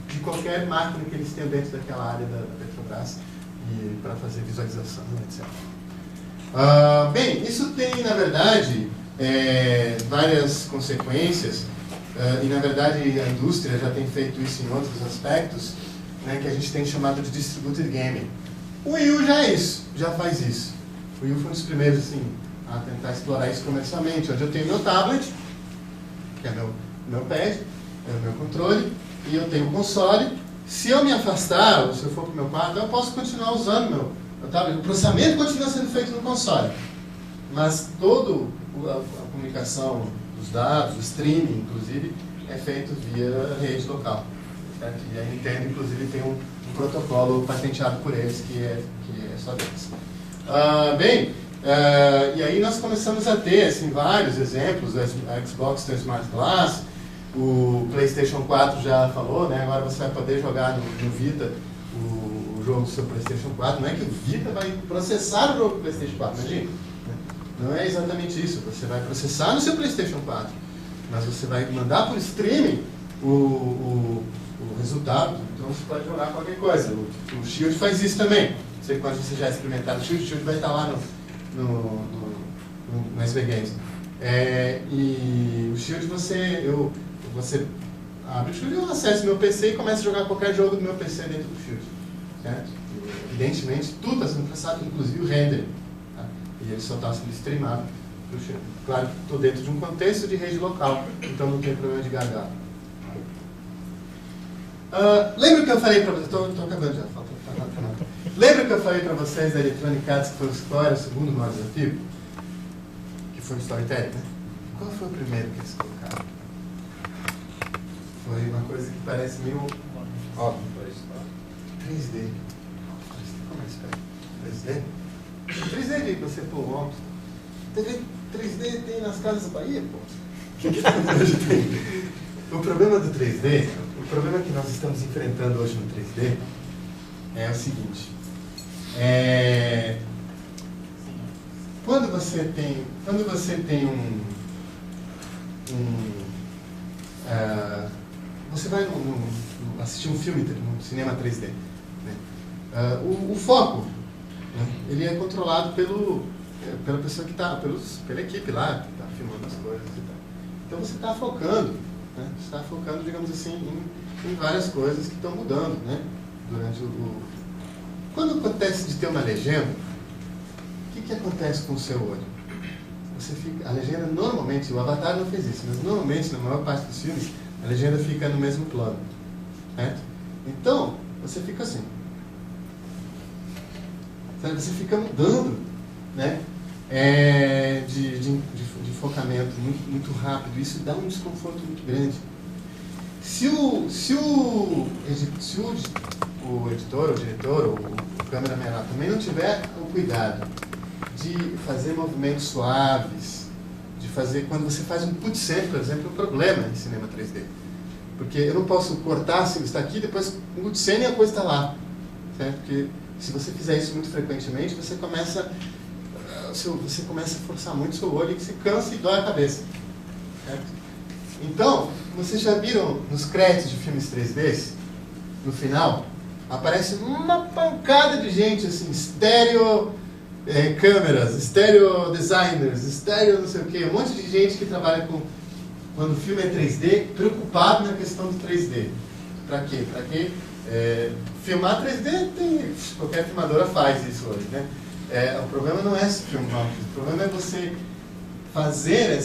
de qualquer máquina que eles tenham dentro daquela área da Petrobras, para fazer visualização, etc. Bem, isso tem, na verdade, várias consequências, e, na verdade, a indústria já tem feito isso em outros aspectos, né, que a gente tem chamado de Distributed Gaming. O Wii U já é isso, já faz isso. O Wii U foi um dos primeiros assim, a tentar explorar isso comercialmente, onde eu tenho meu tablet, que é meu pad, é o meu controle, e eu tenho o console. Se eu me afastar, ou se eu for para o meu quarto, eu posso continuar usando meu tablet. O processamento continua sendo feito no console, mas toda a comunicação dos dados, o streaming, inclusive, é feito via rede local. Certo? E a Nintendo, inclusive, tem um protocolo patenteado por eles, que é só deles. E aí nós começamos a ter assim, vários exemplos. A Xbox tem o Smart Glass, o PlayStation 4 já falou, né? Agora você vai poder jogar no Vita o jogo do seu PlayStation 4. Não é que o Vita vai processar o jogo do PlayStation 4, imagina. Não é exatamente isso. Você vai processar no seu PlayStation 4, mas você vai mandar por streaming o resultado, então você pode jogar qualquer coisa. O Shield faz isso também. Não sei quando você já experimentaram o Shield vai estar lá no SV Games. E o Shield você abre o Shield, eu acesso meu PC e começo a jogar qualquer jogo do meu PC dentro do Shield. Certo? Evidentemente, tudo está sendo processado, inclusive o render. Tá? E ele só está sendo streamado para o Shield. Claro que estou dentro de um contexto de rede local, então não tem problema de gargalo. Lembra que eu falei para vocês, estou acabando já, falta nada. Lembra que eu falei para vocês da Electronic Arts, que foi o segundo maior desafio? Que foi o Storytelling, né? Qual foi o primeiro que eles colocaram? Foi uma coisa que parece meio óbvio. 3D. Como é que se pega? 3D? 3D que você pôr o óculos. 3D tem nas casas da Bahia, pô. Que hoje tem? O problema do 3D, o problema que nós estamos enfrentando hoje no 3D é o seguinte. Quando você tem você vai assistir um filme no cinema 3D, né? O foco, né, ele é controlado pela pessoa que está, pela equipe lá, que está filmando as coisas e tal. Então você está focando, né? Você está focando, digamos assim, em várias coisas que estão mudando, né? Durante Quando acontece de ter uma legenda, o que acontece com o seu olho? A legenda normalmente, o Avatar não fez isso, mas normalmente, na maior parte dos filmes, a legenda fica no mesmo plano, certo? Então, você fica assim. Você fica mudando, né? De focamento muito rápido. Isso dá um desconforto muito grande. Se o editor, o diretor, ou o cameraman lá também não tiver o cuidado de fazer movimentos suaves, de fazer, quando você faz um put-set, por exemplo, é um problema em cinema 3D. Porque eu não posso cortar, se está aqui, depois um put-set e a coisa está lá. Certo? Porque se você fizer isso muito frequentemente, você começa a forçar muito o seu olho e se cansa e dói a cabeça. Certo? Então, vocês já viram nos créditos de filmes 3D, no final, aparece uma pancada de gente, assim, estéreo câmeras, estéreo designers, estéreo não sei o quê, um monte de gente que trabalha quando o filme é 3D, preocupado na questão do 3D. Para quê? Para quê? Filmar 3D, qualquer filmadora faz isso hoje, né? O problema não é se filmar, o problema é você fazer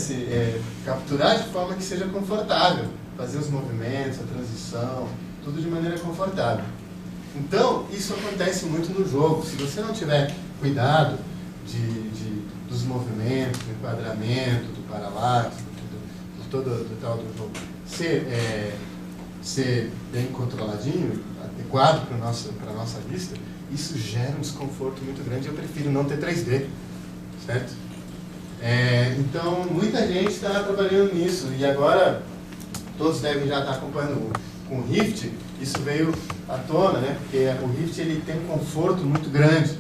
capturar de forma que seja confortável, fazer os movimentos, a transição, tudo de maneira confortável. Então, isso acontece muito no jogo. Se você não tiver cuidado dos movimentos, do enquadramento, do paralaxe, do tal do jogo, ser bem controladinho, adequado para a nossa vista, isso gera um desconforto muito grande. Eu prefiro não ter 3D, certo? Então, muita gente está trabalhando nisso, e agora todos devem já estar acompanhando com o Rift. Isso veio à tona, né? Porque o Rift ele tem um conforto muito grande.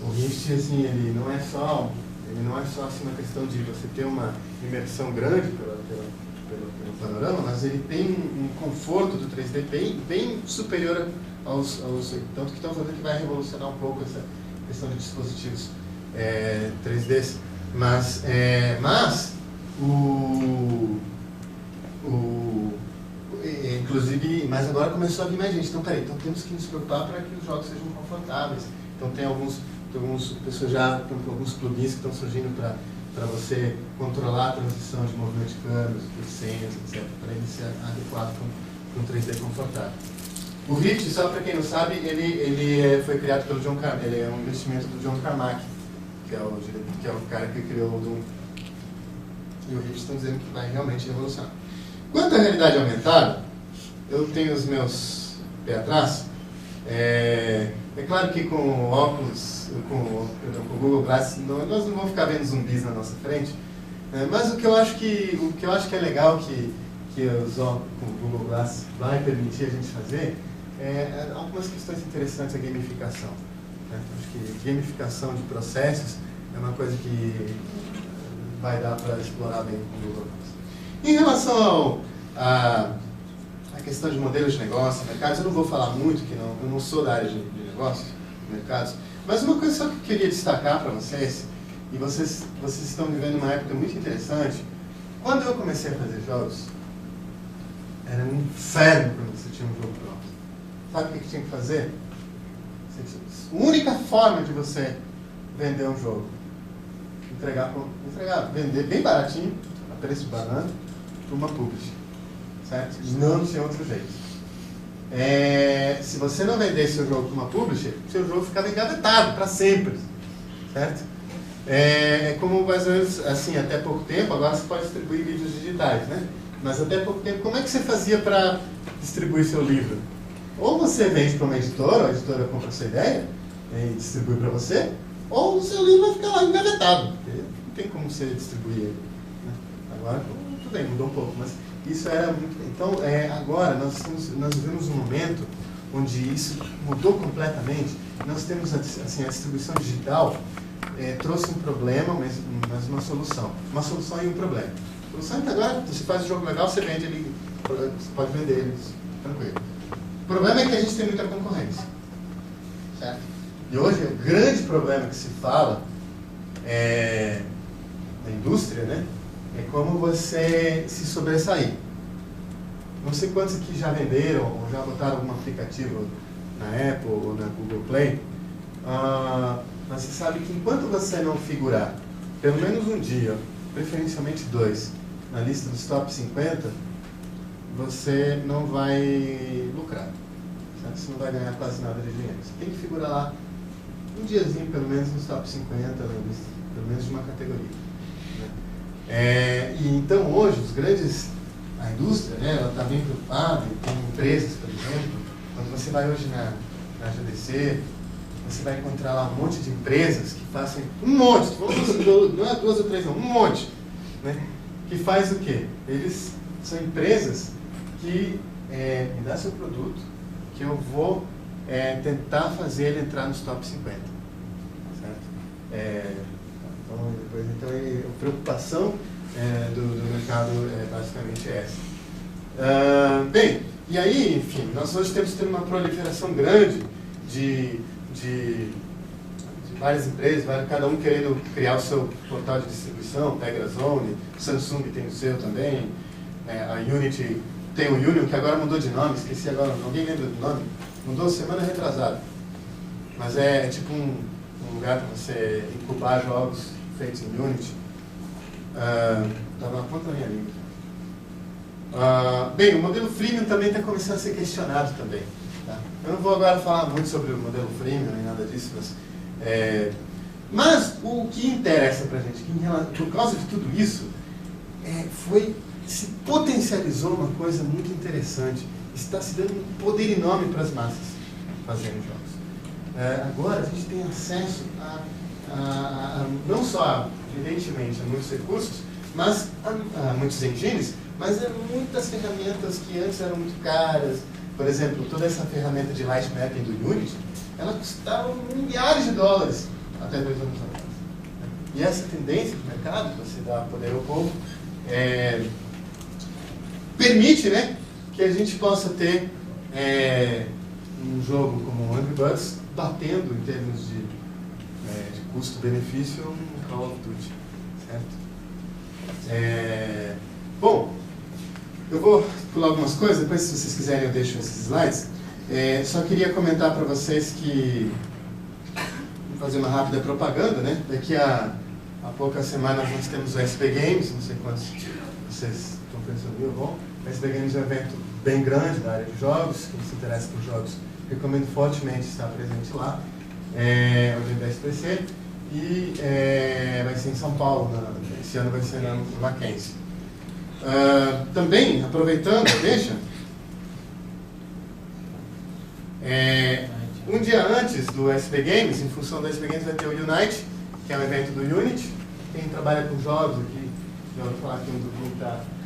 O Rift, assim, ele não é só assim, uma questão de você ter uma imersão grande pelo panorama, mas ele tem um conforto do 3D bem superior aos tanto que estão falando que vai revolucionar um pouco essa questão de dispositivos 3D. Mas inclusive, mas agora começou a vir mais gente. Então, peraí, então temos que nos preocupar para que os jogos sejam confortáveis. Então tem algumas pessoas já, tem alguns plugins que estão surgindo para você controlar a transição de movimento de câmeras, de senhas, etc., para ele ser adequado para um 3D confortável. O Rift, só para quem não sabe, ele foi criado pelo John Carmack, ele é um investimento do John Carmack, que é o cara que criou o Doom. E o Rift estão dizendo que vai realmente revolucionar. Quanto à realidade aumentada, eu tenho os meus pés atrás. É claro que com o óculos, com o Google Glass, nós não vamos ficar vendo zumbis na nossa frente, mas o que eu acho que é legal que os óculos com o Google Glass vai permitir a gente fazer algumas questões interessantes, a gamificação. Acho que gamificação de processos é uma coisa que vai dar para explorar bem com o Google Glass. Em relação à questão de modelos de negócio, mercados, eu não vou falar muito, que eu não sou da área de negócios, mercados, mas uma coisa só que eu queria destacar para vocês, e vocês estão vivendo uma época muito interessante. Quando eu comecei a fazer jogos, era um inferno quando você tinha um jogo pronto. Sabe o que tinha que fazer? A única forma de você vender um jogo, vender bem baratinho, a preço de banana, para uma publisher, certo? Não tinha outro jeito. Se você não vendesse seu jogo para uma publisher, seu jogo ficava engavetado para sempre, certo? Como mais ou menos assim, até pouco tempo, agora você pode distribuir vídeos digitais, né? Mas até pouco tempo, como é que você fazia para distribuir seu livro? Ou você vende para uma editora, a editora compra a sua ideia e distribui para você, ou o seu livro vai ficar lá engavetado, porque não tem como você distribuir ele, né? Agora, tudo bem, mudou um pouco, mas Isso era muito... Então, agora, nós vivemos um momento onde isso mudou completamente. Nós temos, assim, a distribuição digital trouxe um problema, mas uma solução. Uma solução e um problema. A solução é que agora você faz um jogo legal, você vende ele, você pode vender ele, tranquilo. O problema é que a gente tem muita concorrência. Certo? E hoje, o grande problema que se fala na indústria, né, é como você se sobressair. Não sei quantos aqui já venderam ou já botaram algum aplicativo na Apple ou na Google Play, mas você sabe que enquanto você não figurar pelo menos um dia, preferencialmente 2, na lista dos top 50, você não vai lucrar. Certo? Você não vai ganhar quase nada de dinheiro. Você tem que figurar lá um diazinho, pelo menos nos top 50, na lista, pelo menos de uma categoria. Né? E então hoje, a indústria, né, ela está bem preocupada, tem empresas, por exemplo, quando você vai hoje na GDC, você vai encontrar lá um monte de empresas que fazem um monte, não é 2 ou 3 não, um monte, né, que faz o quê? Eles são empresas que me dá seu produto, que eu vou tentar fazer ele entrar nos top 50, certo? Então a preocupação do mercado é basicamente essa. Bem, e aí, enfim, nós hoje temos uma proliferação grande de várias empresas, cada um querendo criar o seu portal de distribuição, Pegrazone, Samsung tem o seu também, a Unity tem o Union, que agora mudou de nome, esqueci agora, alguém lembra do nome? Mudou semana retrasada. Mas é tipo um lugar para você incubar jogos feitos em Unity. Estava na ponta da minha língua. Bem, o modelo freemium também está começando a ser questionado também. Tá? Eu não vou agora falar muito sobre o modelo freemium nem nada disso, mas o que interessa para a gente, por causa de tudo isso, se potencializou uma coisa muito interessante. Está se dando um poder enorme para as massas fazerem jogos. Agora a gente tem acesso não só, evidentemente, a muitos recursos, mas a muitos engines, mas a muitas ferramentas que antes eram muito caras. Por exemplo, toda essa ferramenta de light mapping do Unity, ela custava milhares de dólares até 2 anos atrás. E essa tendência do mercado, você dá poder ao povo, permite, né, que a gente possa ter um jogo como Angry Birds batendo em termos de custo-benefício um Call of Duty, certo? Bom, eu vou pular algumas coisas, depois se vocês quiserem eu deixo esses slides. Só queria comentar para vocês que, vou fazer uma rápida propaganda, né? Daqui a poucas semanas nós temos o SP Games, não sei quantos vocês estão pensando, bom, o SP Games é um evento bem grande da área de jogos, quem se interessa por jogos, recomendo fortemente estar presente lá, é o evento da SPC, e vai ser em São Paulo, esse ano vai ser na Mackenzie. Também, aproveitando, um dia antes do SP Games, em função do SP Games, vai ter o Unite, que é um evento do Unity. Quem trabalha com jogos aqui, já ouviu falar que um grupo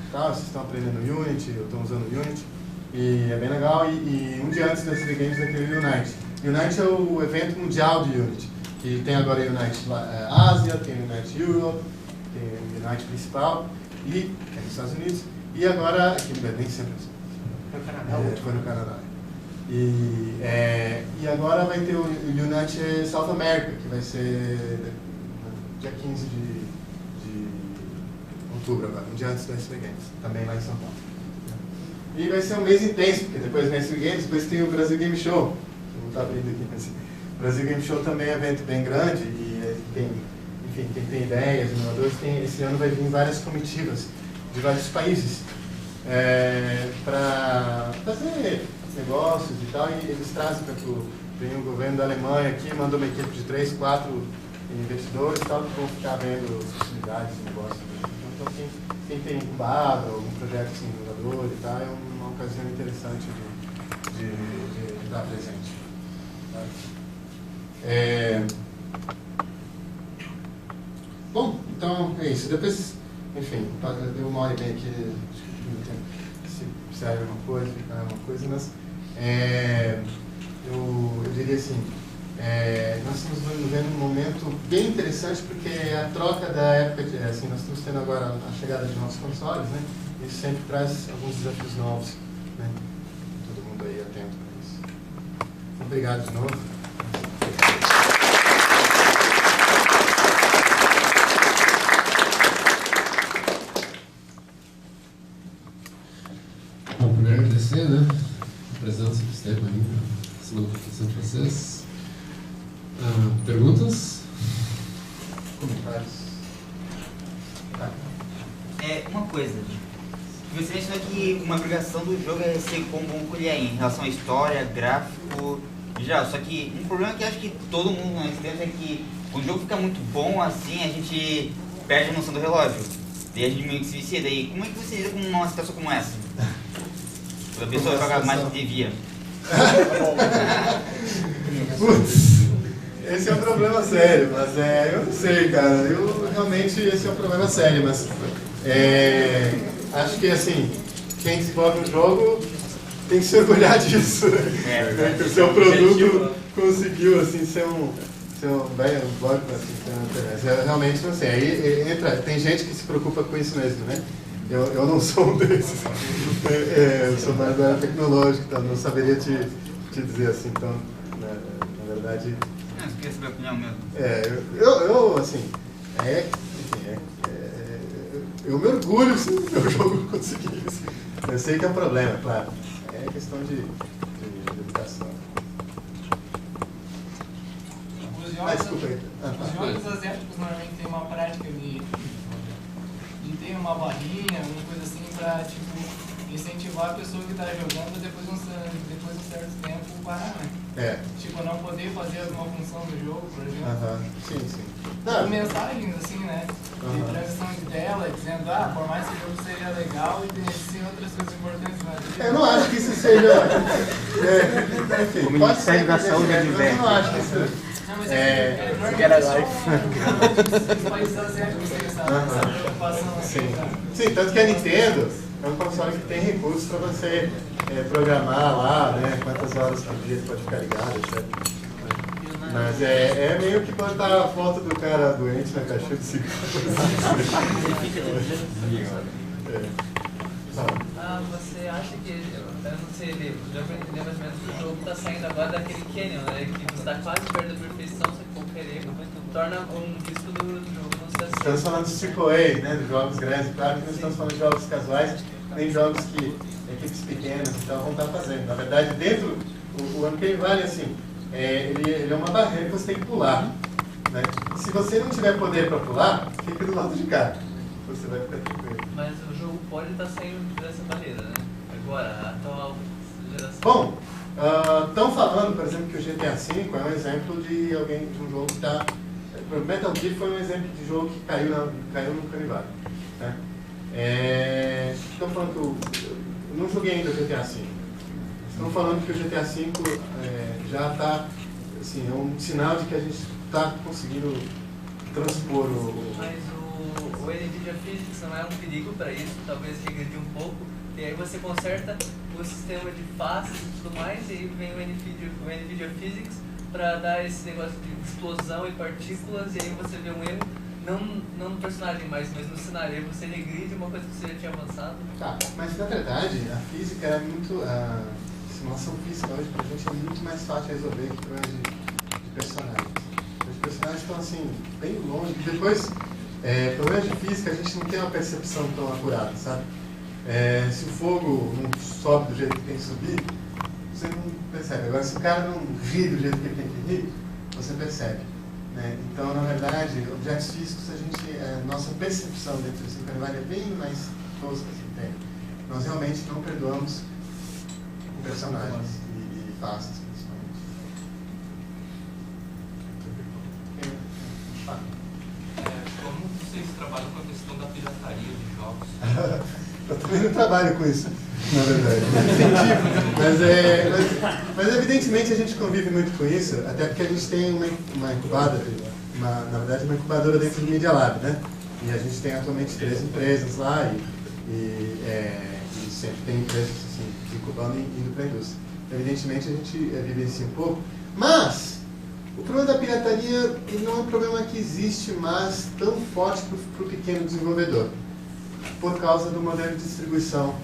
vocês estão aprendendo Unity, ou estão usando Unity, e é bem legal. E um dia antes do SP Games vai ter o Unite. Unite é o evento mundial de Unity, que tem agora o Unite Ásia, tem o Unite Europe, tem o Unite principal, e é nos Estados Unidos, e agora, aqui nem sempre foi no Canadá. E agora vai ter o Unite South America, que vai ser dia 15 de outubro agora, um dia antes do SP Games, também lá em São Paulo. E vai ser um mês intenso, porque depois do SP Games, depois tem o Brasil Game Show, que não está abrindo aqui, mas o Brasil Game Show também é um evento bem grande, e enfim, quem tem ideias, inovadores, esse ano vai vir várias comitivas de vários países para fazer negócios e tal, e eles trazem vem o governo da Alemanha aqui, mandou uma equipe de 3, 4 investidores e tal, que vão ficar vendo as possibilidades de negócio. Então quem tem incubado, algum projeto assim, inovador e tal, é uma ocasião interessante de estar presente. Bom, então é isso. Depois, enfim, deu 1h30 aqui, se precisar de alguma coisa, ficar alguma coisa, mas eu diria assim, nós estamos vivendo um momento bem interessante porque a troca da época, assim, nós estamos tendo agora a chegada de novos consoles, né? Isso sempre traz alguns desafios novos, né? Todo mundo aí atento para isso. Obrigado de novo. Bom, primeiro agradecer, né, a presença do Esteban aí, na semana da profissão de vocês. Perguntas? Comentários? Uma coisa, você mencionou que uma obrigação do jogo é ser como ele é em relação à história, gráfico, em geral. Só que um problema que acho que todo mundo nós temos é que quando o jogo fica muito bom assim, a gente perde a noção do relógio. E a gente meio que se vicia. Daí, como é que você lida com uma situação como essa? Quando a pessoa joga mais do que devia. Putz, esse é um problema sério, mas eu não sei, cara. Eu realmente, esse é um problema sério, mas acho que assim, quem desenvolve um jogo tem que se orgulhar disso. Que o seu produto conseguiu assim, ser um bem bom, assim, realmente não sei. Aí tem gente que se preocupa com isso mesmo, né? Eu não sou um desses. Eu sou mais da área tecnológica, então não saberia te dizer assim. Então, na verdade. Não, você queria saber a opinião mesmo. Eu assim, eu me orgulho se o meu jogo conseguir isso. Eu sei que é um problema, claro. É questão de educação. Desculpa aí. Os jogos asiáticos normalmente tem uma prática de ter uma barrinha, alguma coisa assim, pra tipo, incentivar a pessoa que está jogando depois de um certo tempo parar, né? Tipo, não poder fazer alguma função do jogo, por exemplo. Sim. Com mensagens assim, né? De transição de tela, dizendo, por mais que o jogo seja legal e tem outras coisas importantes, mas... Eu não acho que isso seja... O Ministério da Saúde é diverso. Eu não acho que isso... Não, mas os países asiáticos têm essa preocupação assim, Sim, tanto que a Nintendo é um console que tem recursos para você programar lá, né, quantas horas por dia pode ficar ligado, etc. Mas é meio que botar a foto do cara doente na caixinha de cigarro. Você acha que, eu não sei, deu pra entender mais ou menos que o jogo tá saindo agora daquele Canyon, né? Que você tá quase perto da perfeição, só que qualquer erro torna um risco do jogo não ser assim. Estamos falando dos AAA, né, dos jogos grandes, claro que não estamos falando de jogos casuais, nem jogos que equipes pequenas então, vão estar fazendo. Na verdade, dentro, o Uncanny Valley, assim, ele é uma barreira que você tem que pular. Né? Se você não tiver poder para pular, fica do lado de cá. Você vai ficar tranquilo. Mas o jogo pode estar saindo dessa barreira, né? Agora, a atual geração. Bom, estão falando, por exemplo, que o GTA V é um exemplo de um jogo que está... Metal Gear foi um exemplo de jogo que caiu no Uncanny Valley. Né? Estão falando que eu não joguei ainda o GTA V. Estão falando que o GTA V já está, assim, é um sinal de que a gente está conseguindo transpor Mas o NVIDIA Physics não é um perigo para isso, talvez regredir um pouco, e aí você conserta o sistema de faces e tudo mais, e aí vem o NVIDIA Physics para dar esse negócio de explosão e partículas, e aí você vê um erro, não no personagem mais, mas no cenário, aí você regride uma coisa que você já tinha avançado. Tá, mas na verdade a física é muito... A simulação física hoje pra gente é muito mais fácil de resolver que problemas de personagens. Os personagens estão assim, bem longe. Depois, problemas de física a gente não tem uma percepção tão acurada, sabe? Se o fogo não sobe do jeito que tem que subir, você não percebe. Agora, se o cara não ri do jeito que ele tem que rir, você percebe. Né? Então, na verdade, objetos físicos, nossa percepção dentro desse Uncanny é bem mais tosca, assim, Nós realmente não perdoamos personagens e faces, principalmente. Como vocês trabalham com a questão da pirataria de jogos? Eu também não trabalho com isso, na verdade. Mas evidentemente a gente convive muito com isso, até porque a gente tem uma incubadora, na verdade uma incubadora dentro do Media Lab, né? E a gente tem atualmente 3 empresas lá e E sempre tem empresas assim, incubando e indo para a indústria. Evidentemente a gente vivencia um pouco, mas o problema da pirataria não é um problema que existe mais tão forte para o pequeno desenvolvedor, por causa do modelo de distribuição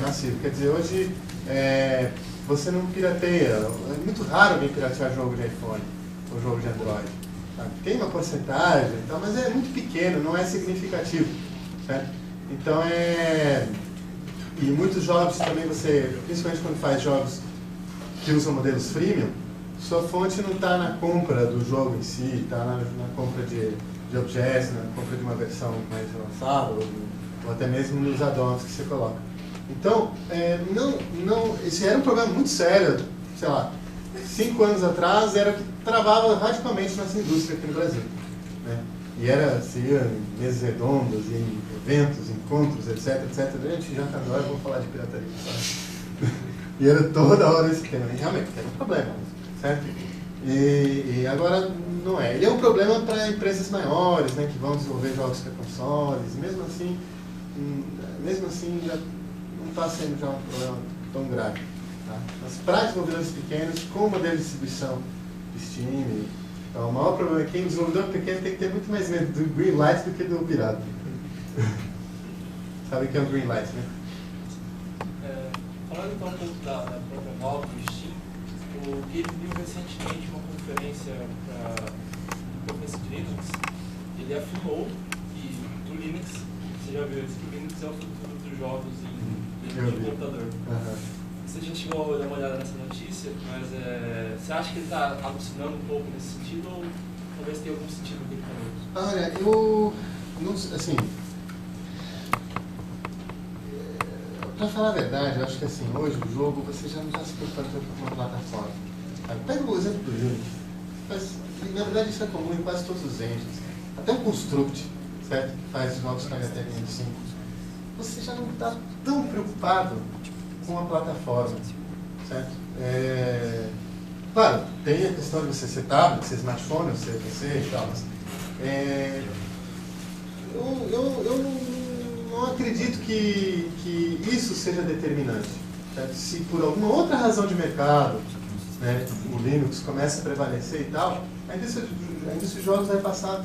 massivo. Quer dizer, hoje você não pirateia, é muito raro alguém piratear jogo de iPhone ou jogo de Android. Sabe? Tem uma porcentagem, então, mas é muito pequeno, não é significativo. Certo? Então e muitos jogos também você, principalmente quando faz jogos que usam modelos freemium, sua fonte não está na compra do jogo em si, está na compra de objetos, na compra de uma versão mais avançada, ou até mesmo nos add-ons que você coloca. Então, esse era um problema muito sério, sei lá, 5 anos atrás era o que travava radicalmente nossa indústria aqui no Brasil. Né? E era, se ia em mesas redondas, em eventos, encontros, etc, etc. A gente já está agora, vamos falar de pirataria, sabe? E era toda hora esse tema, e realmente era um problema, certo? E agora não é. Ele é um problema para empresas maiores, né, que vão desenvolver jogos para consoles, mesmo assim já não está sendo já um problema tão grave. Tá? Mas para desenvolvedores pequenos, com o modelo de distribuição Steam, então, o maior problema é que o desenvolvedor pequeno tem que ter muito mais medo do Greenlight do que do pirata. Sabe o que é o Greenlight, né? Falando então um pouco da própria Valve do Steam, o Gabe viu recentemente uma conferência de Linux. Ele afirmou que do Linux, você já viu isso, que o Linux é o futuro dos jogos dentro do computador. A gente chegou a dar uma olhada nessa notícia, mas você acha que ele está alucinando um pouco nesse sentido ou talvez tenha algum sentido no que ele falou? Olha, eu não, assim, para falar a verdade, eu acho que assim, hoje o jogo você já não se preocupa tanto com uma plataforma. Pega o exemplo do Unity, mas na verdade isso é comum em quase todos os engines. Até o Construct, certo? Que faz jogos para HTML5. Você já não está tão preocupado com a plataforma, certo? Claro, tem a questão de você ser tablet, ser smartphone, ser PC e tal, mas eu não acredito que isso seja determinante. Certo? Se por alguma outra razão de mercado, né, o Linux começa a prevalecer e tal, a indústria de jogos vai passar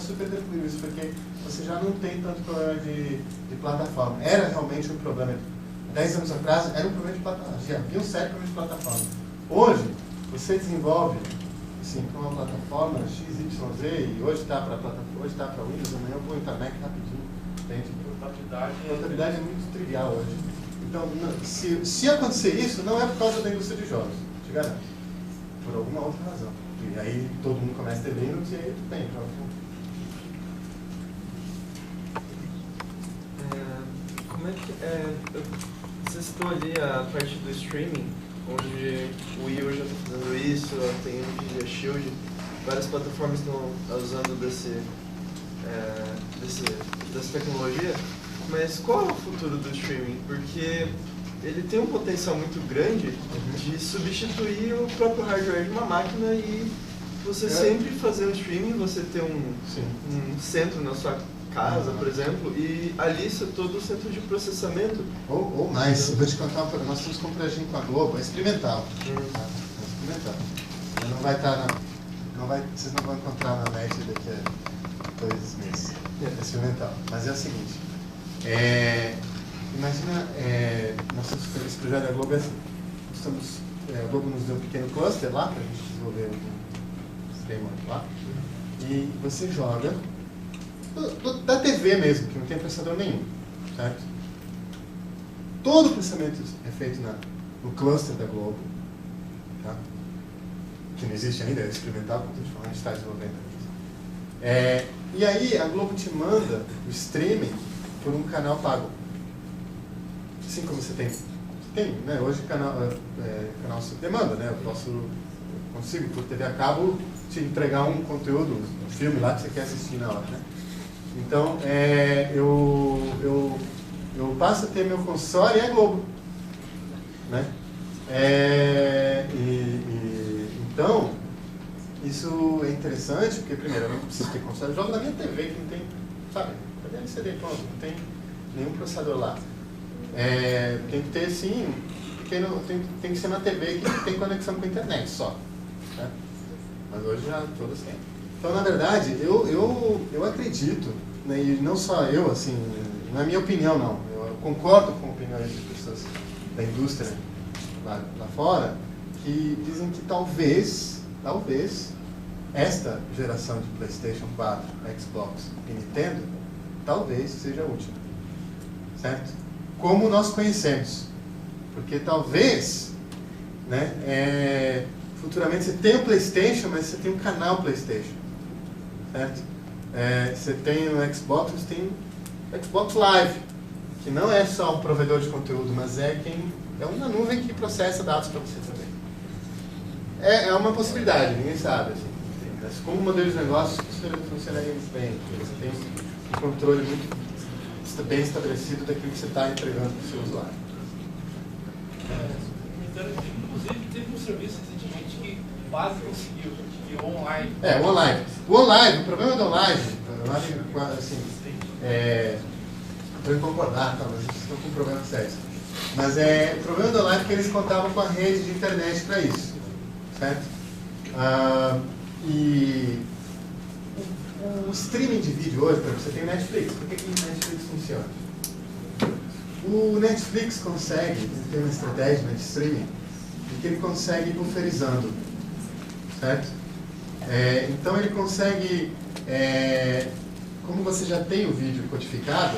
super tranquilo isso, porque você já não tem tanto problema de plataforma. Era realmente um problema. 10 anos atrás era um problema de plataforma, já havia um sério problema de plataforma. Hoje, você desenvolve assim, com uma plataforma XYZ e hoje está para Windows, amanhã eu vou entrar Mac rapidinho. Entende? A portabilidade é muito trivial hoje. Então, se acontecer isso, não é por causa da indústria de jogos, te garanto. Por alguma outra razão. E aí todo mundo começa a ter Linux e aí tem jogos. Como é que você citou ali a parte do streaming, onde o Wii U já está fazendo isso, tem o Nvidia Shield, várias plataformas estão usando dessa tecnologia, mas qual é o futuro do streaming? Porque ele tem um potencial muito grande de substituir o próprio hardware de uma máquina e você sempre fazer um streaming, você ter um centro na sua casa, por exemplo, e ali isso é todo o centro de processamento. Ou mais, eu vou te contar uma coisa, nós estamos com um projetinho com a Globo, é experimental. Tá? É experimental. Não vai estar vocês não vão encontrar na net daqui a 2 meses. É experimental. Mas é o seguinte, imagina, nós temos esse projeto da Globo é assim, a Globo nos deu um pequeno cluster lá para a gente desenvolver um framework lá, e você joga da TV mesmo, que não tem processador nenhum, certo? Todo o processamento é feito no cluster da Globo, tá? Que não existe ainda, é experimental, como a gente está desenvolvendo. E aí a Globo te manda o streaming por um canal pago. Assim como você tem, né? Hoje canal sob demanda, né? Eu consigo por TV a cabo te entregar um conteúdo, um filme lá que você quer assistir na hora, né? Então, eu passo a ter meu console e a Globo, né? Então, isso é interessante, porque primeiro, eu não preciso ter console, eu jogo na minha TV, que não tem, sabe? Cadê LCD, pronto, não tem nenhum processador lá. tem que ter, sim, tem que ser na TV que tem conexão com a internet só. Né? Mas hoje já todas têm. Então, na verdade, eu acredito, né, e não só eu, assim, não é minha opinião, não. Eu concordo com opiniões de pessoas da indústria lá fora, que dizem que talvez, esta geração de PlayStation 4, Xbox e Nintendo, talvez seja a última. Certo? Como nós conhecemos. Porque talvez, né, futuramente você tem o PlayStation, mas você tem um canal PlayStation. Certo? Você tem o Xbox, você tem o Xbox Live, que não é só um provedor de conteúdo, mas é uma nuvem que processa dados para você também. É uma possibilidade, ninguém sabe. Assim. Mas como modelo de negócio, isso funcionaria muito bem. Você tem um controle muito bem estabelecido daquilo que você está entregando para o seu usuário. Inclusive, teve um serviço recentemente que quase conseguiu, que o online. O online. O online, o problema do online, eu acho que, assim, para eu concordar, tá, mas vocês estão com um problema sério. Mas o problema do online é que eles contavam com a rede de internet para isso. Certo? E o streaming de vídeo hoje, por exemplo, você tem o Netflix. Por que o Netflix funciona? O Netflix consegue, ele tem uma estratégia de streaming, de que ele consegue ir bufferizando. Certo? Então ele consegue, como você já tem o vídeo codificado,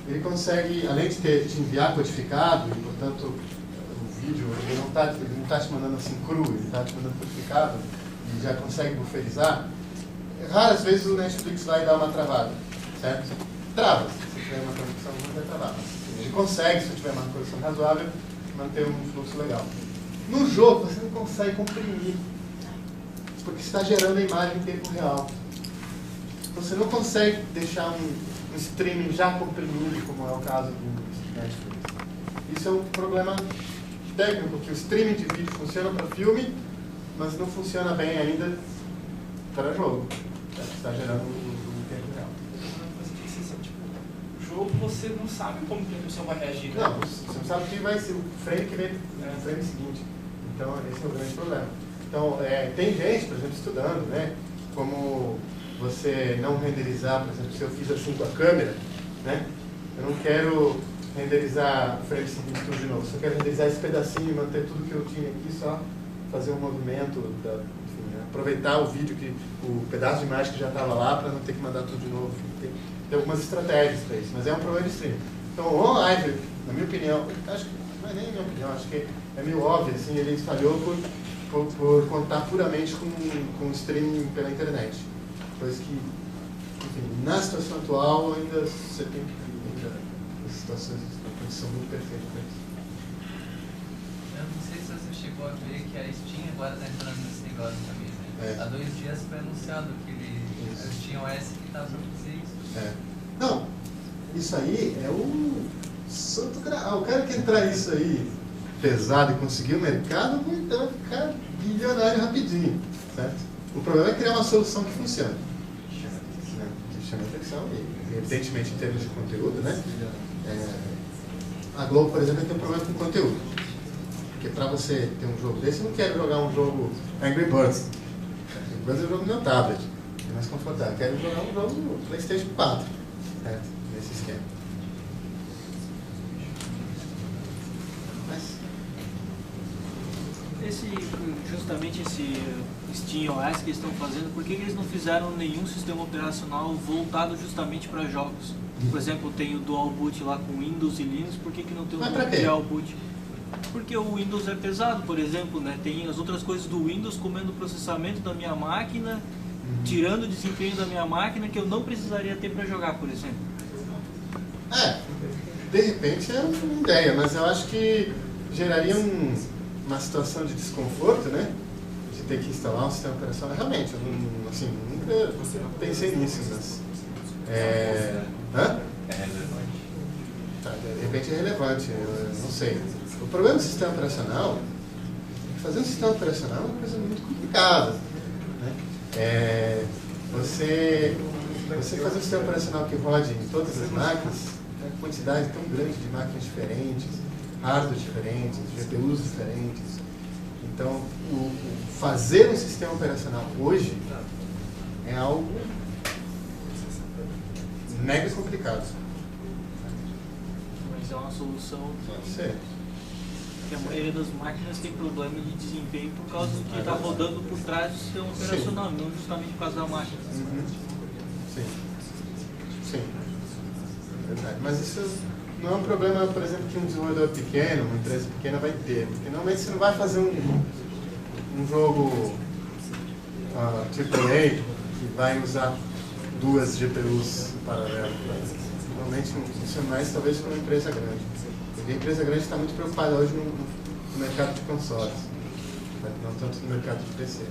ele consegue, além de te enviar codificado, e portanto o vídeo ele não está te mandando assim cru, ele está te mandando codificado e já consegue bufferizar, raras vezes o Netflix vai dar uma travada, certo? Trava, se tiver uma conexão não vai travar, mas ele consegue, se tiver uma conexão razoável, manter um fluxo legal. No jogo você não consegue comprimir, porque está gerando a imagem em tempo real. Você não consegue deixar um streaming já comprimido, como é o caso do Netflix. Isso é um problema técnico, porque o streaming de vídeo funciona para filme, mas não funciona bem ainda para jogo. Está gerando um tempo real. O jogo você não sabe como que a pessoa vai reagir. Não, você não sabe o que vai ser o frame que vem no frame seguinte. Então, esse é o grande problema. Então, tem gente, por exemplo, estudando, né? Como você não renderizar, por exemplo, se eu fiz assim com a câmera, né? Eu não quero renderizar o frame seguinte tudo de novo. Só quero renderizar esse pedacinho e manter tudo que eu tinha aqui, só fazer um movimento, enfim, aproveitar o vídeo, o pedaço de imagem que já estava lá para não ter que mandar tudo de novo. Tem algumas estratégias para isso, mas é um problema de streaming. Então, o OnLive, na minha opinião, acho que não é nem a minha opinião, acho que é meio óbvio, assim, ele falhou por contar puramente com o streaming pela internet. Coisa que, enfim, na situação atual ainda você tem que ainda as situações uma condição muito perfeita para isso. Eu não sei se você chegou a ver que a Steam agora está entrando nesse negócio também, né? Há 2 dias foi anunciado que a Steam OS que está para fazer isso. Não, isso aí é o santo graal. O cara que entrar nisso aí pesado e conseguir o mercado, então vai ficar bilionário rapidinho, certo? O problema é criar uma solução que funcione. Que chama atenção, e evidentemente em termos de conteúdo, né? A Globo, por exemplo, tem um problema com conteúdo. Porque para você ter um jogo desse, eu não quero jogar um jogo Angry Birds. Angry Birds é um jogo no meu tablet, é mais confortável. Eu quero jogar um jogo no PlayStation 4, certo? Nesse esquema. Justamente esse Steam OS que eles estão fazendo, por que eles não fizeram nenhum sistema operacional voltado justamente para jogos? Por exemplo, tem o Dual Boot lá com Windows e Linux, por que não tem o Dual Boot? Porque o Windows é pesado, por exemplo, né? Tem as outras coisas do Windows comendo o processamento da minha máquina, tirando o desempenho da minha máquina que eu não precisaria ter para jogar, por exemplo. De repente é uma ideia, mas eu acho que geraria uma situação de desconforto, né? De ter que instalar um sistema operacional. Realmente, eu não, assim, nunca pensei nisso, mas... É relevante. De repente é relevante, eu não sei. O problema do sistema operacional é que fazer um sistema operacional é uma coisa muito complicada, né? Você fazer um sistema operacional que rode em todas as máquinas uma quantidade tão grande de máquinas diferentes, hardware diferentes, GPUs diferentes. Então, fazer um sistema operacional hoje é algo mega complicado. Mas é uma solução Pode ser. que a maioria das máquinas tem problema de desempenho por causa do que está rodando por trás do sistema operacional, não justamente por causa da máquina. Sim. Sim. Verdade. Mas isso não é um problema, por exemplo, que um desenvolvedor pequeno, uma empresa pequena vai ter. Porque normalmente você não vai fazer um jogo AAA que vai usar duas GPUs paralelas. Normalmente isso é mais talvez para uma empresa grande. Porque a empresa grande está muito preocupada hoje no mercado de consoles, não tanto no mercado de PC.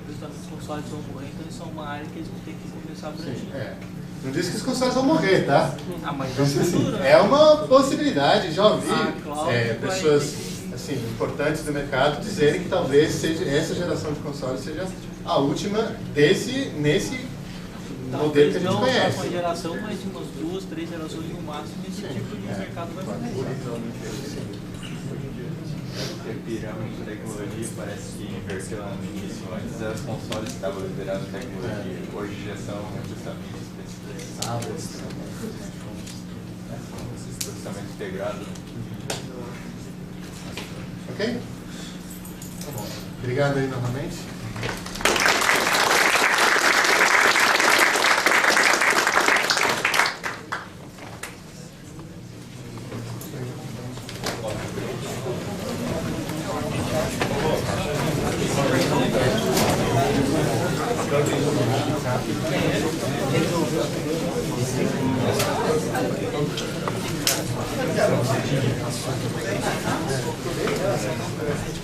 Justamente os consoles vão morrer, então eles são uma área que eles vão ter que começar a abranger. Não disse que os consoles vão morrer, tá? Mas então, assim, é uma possibilidade. Já ouvi pessoas assim, importantes do mercado dizerem que talvez seja, essa geração de consoles seja a última nesse modelo que a gente conhece. Não só uma geração, mas de umas 2, 3 gerações no máximo, esse tipo de mercado vai começar. Porque pirâmide de tecnologia parece que inverteu no início. Antes os consoles que estavam liderando a tecnologia, hoje já são justamente especializados, processamento integrado. Ok? Tá bom. Obrigado aí novamente. Thank you.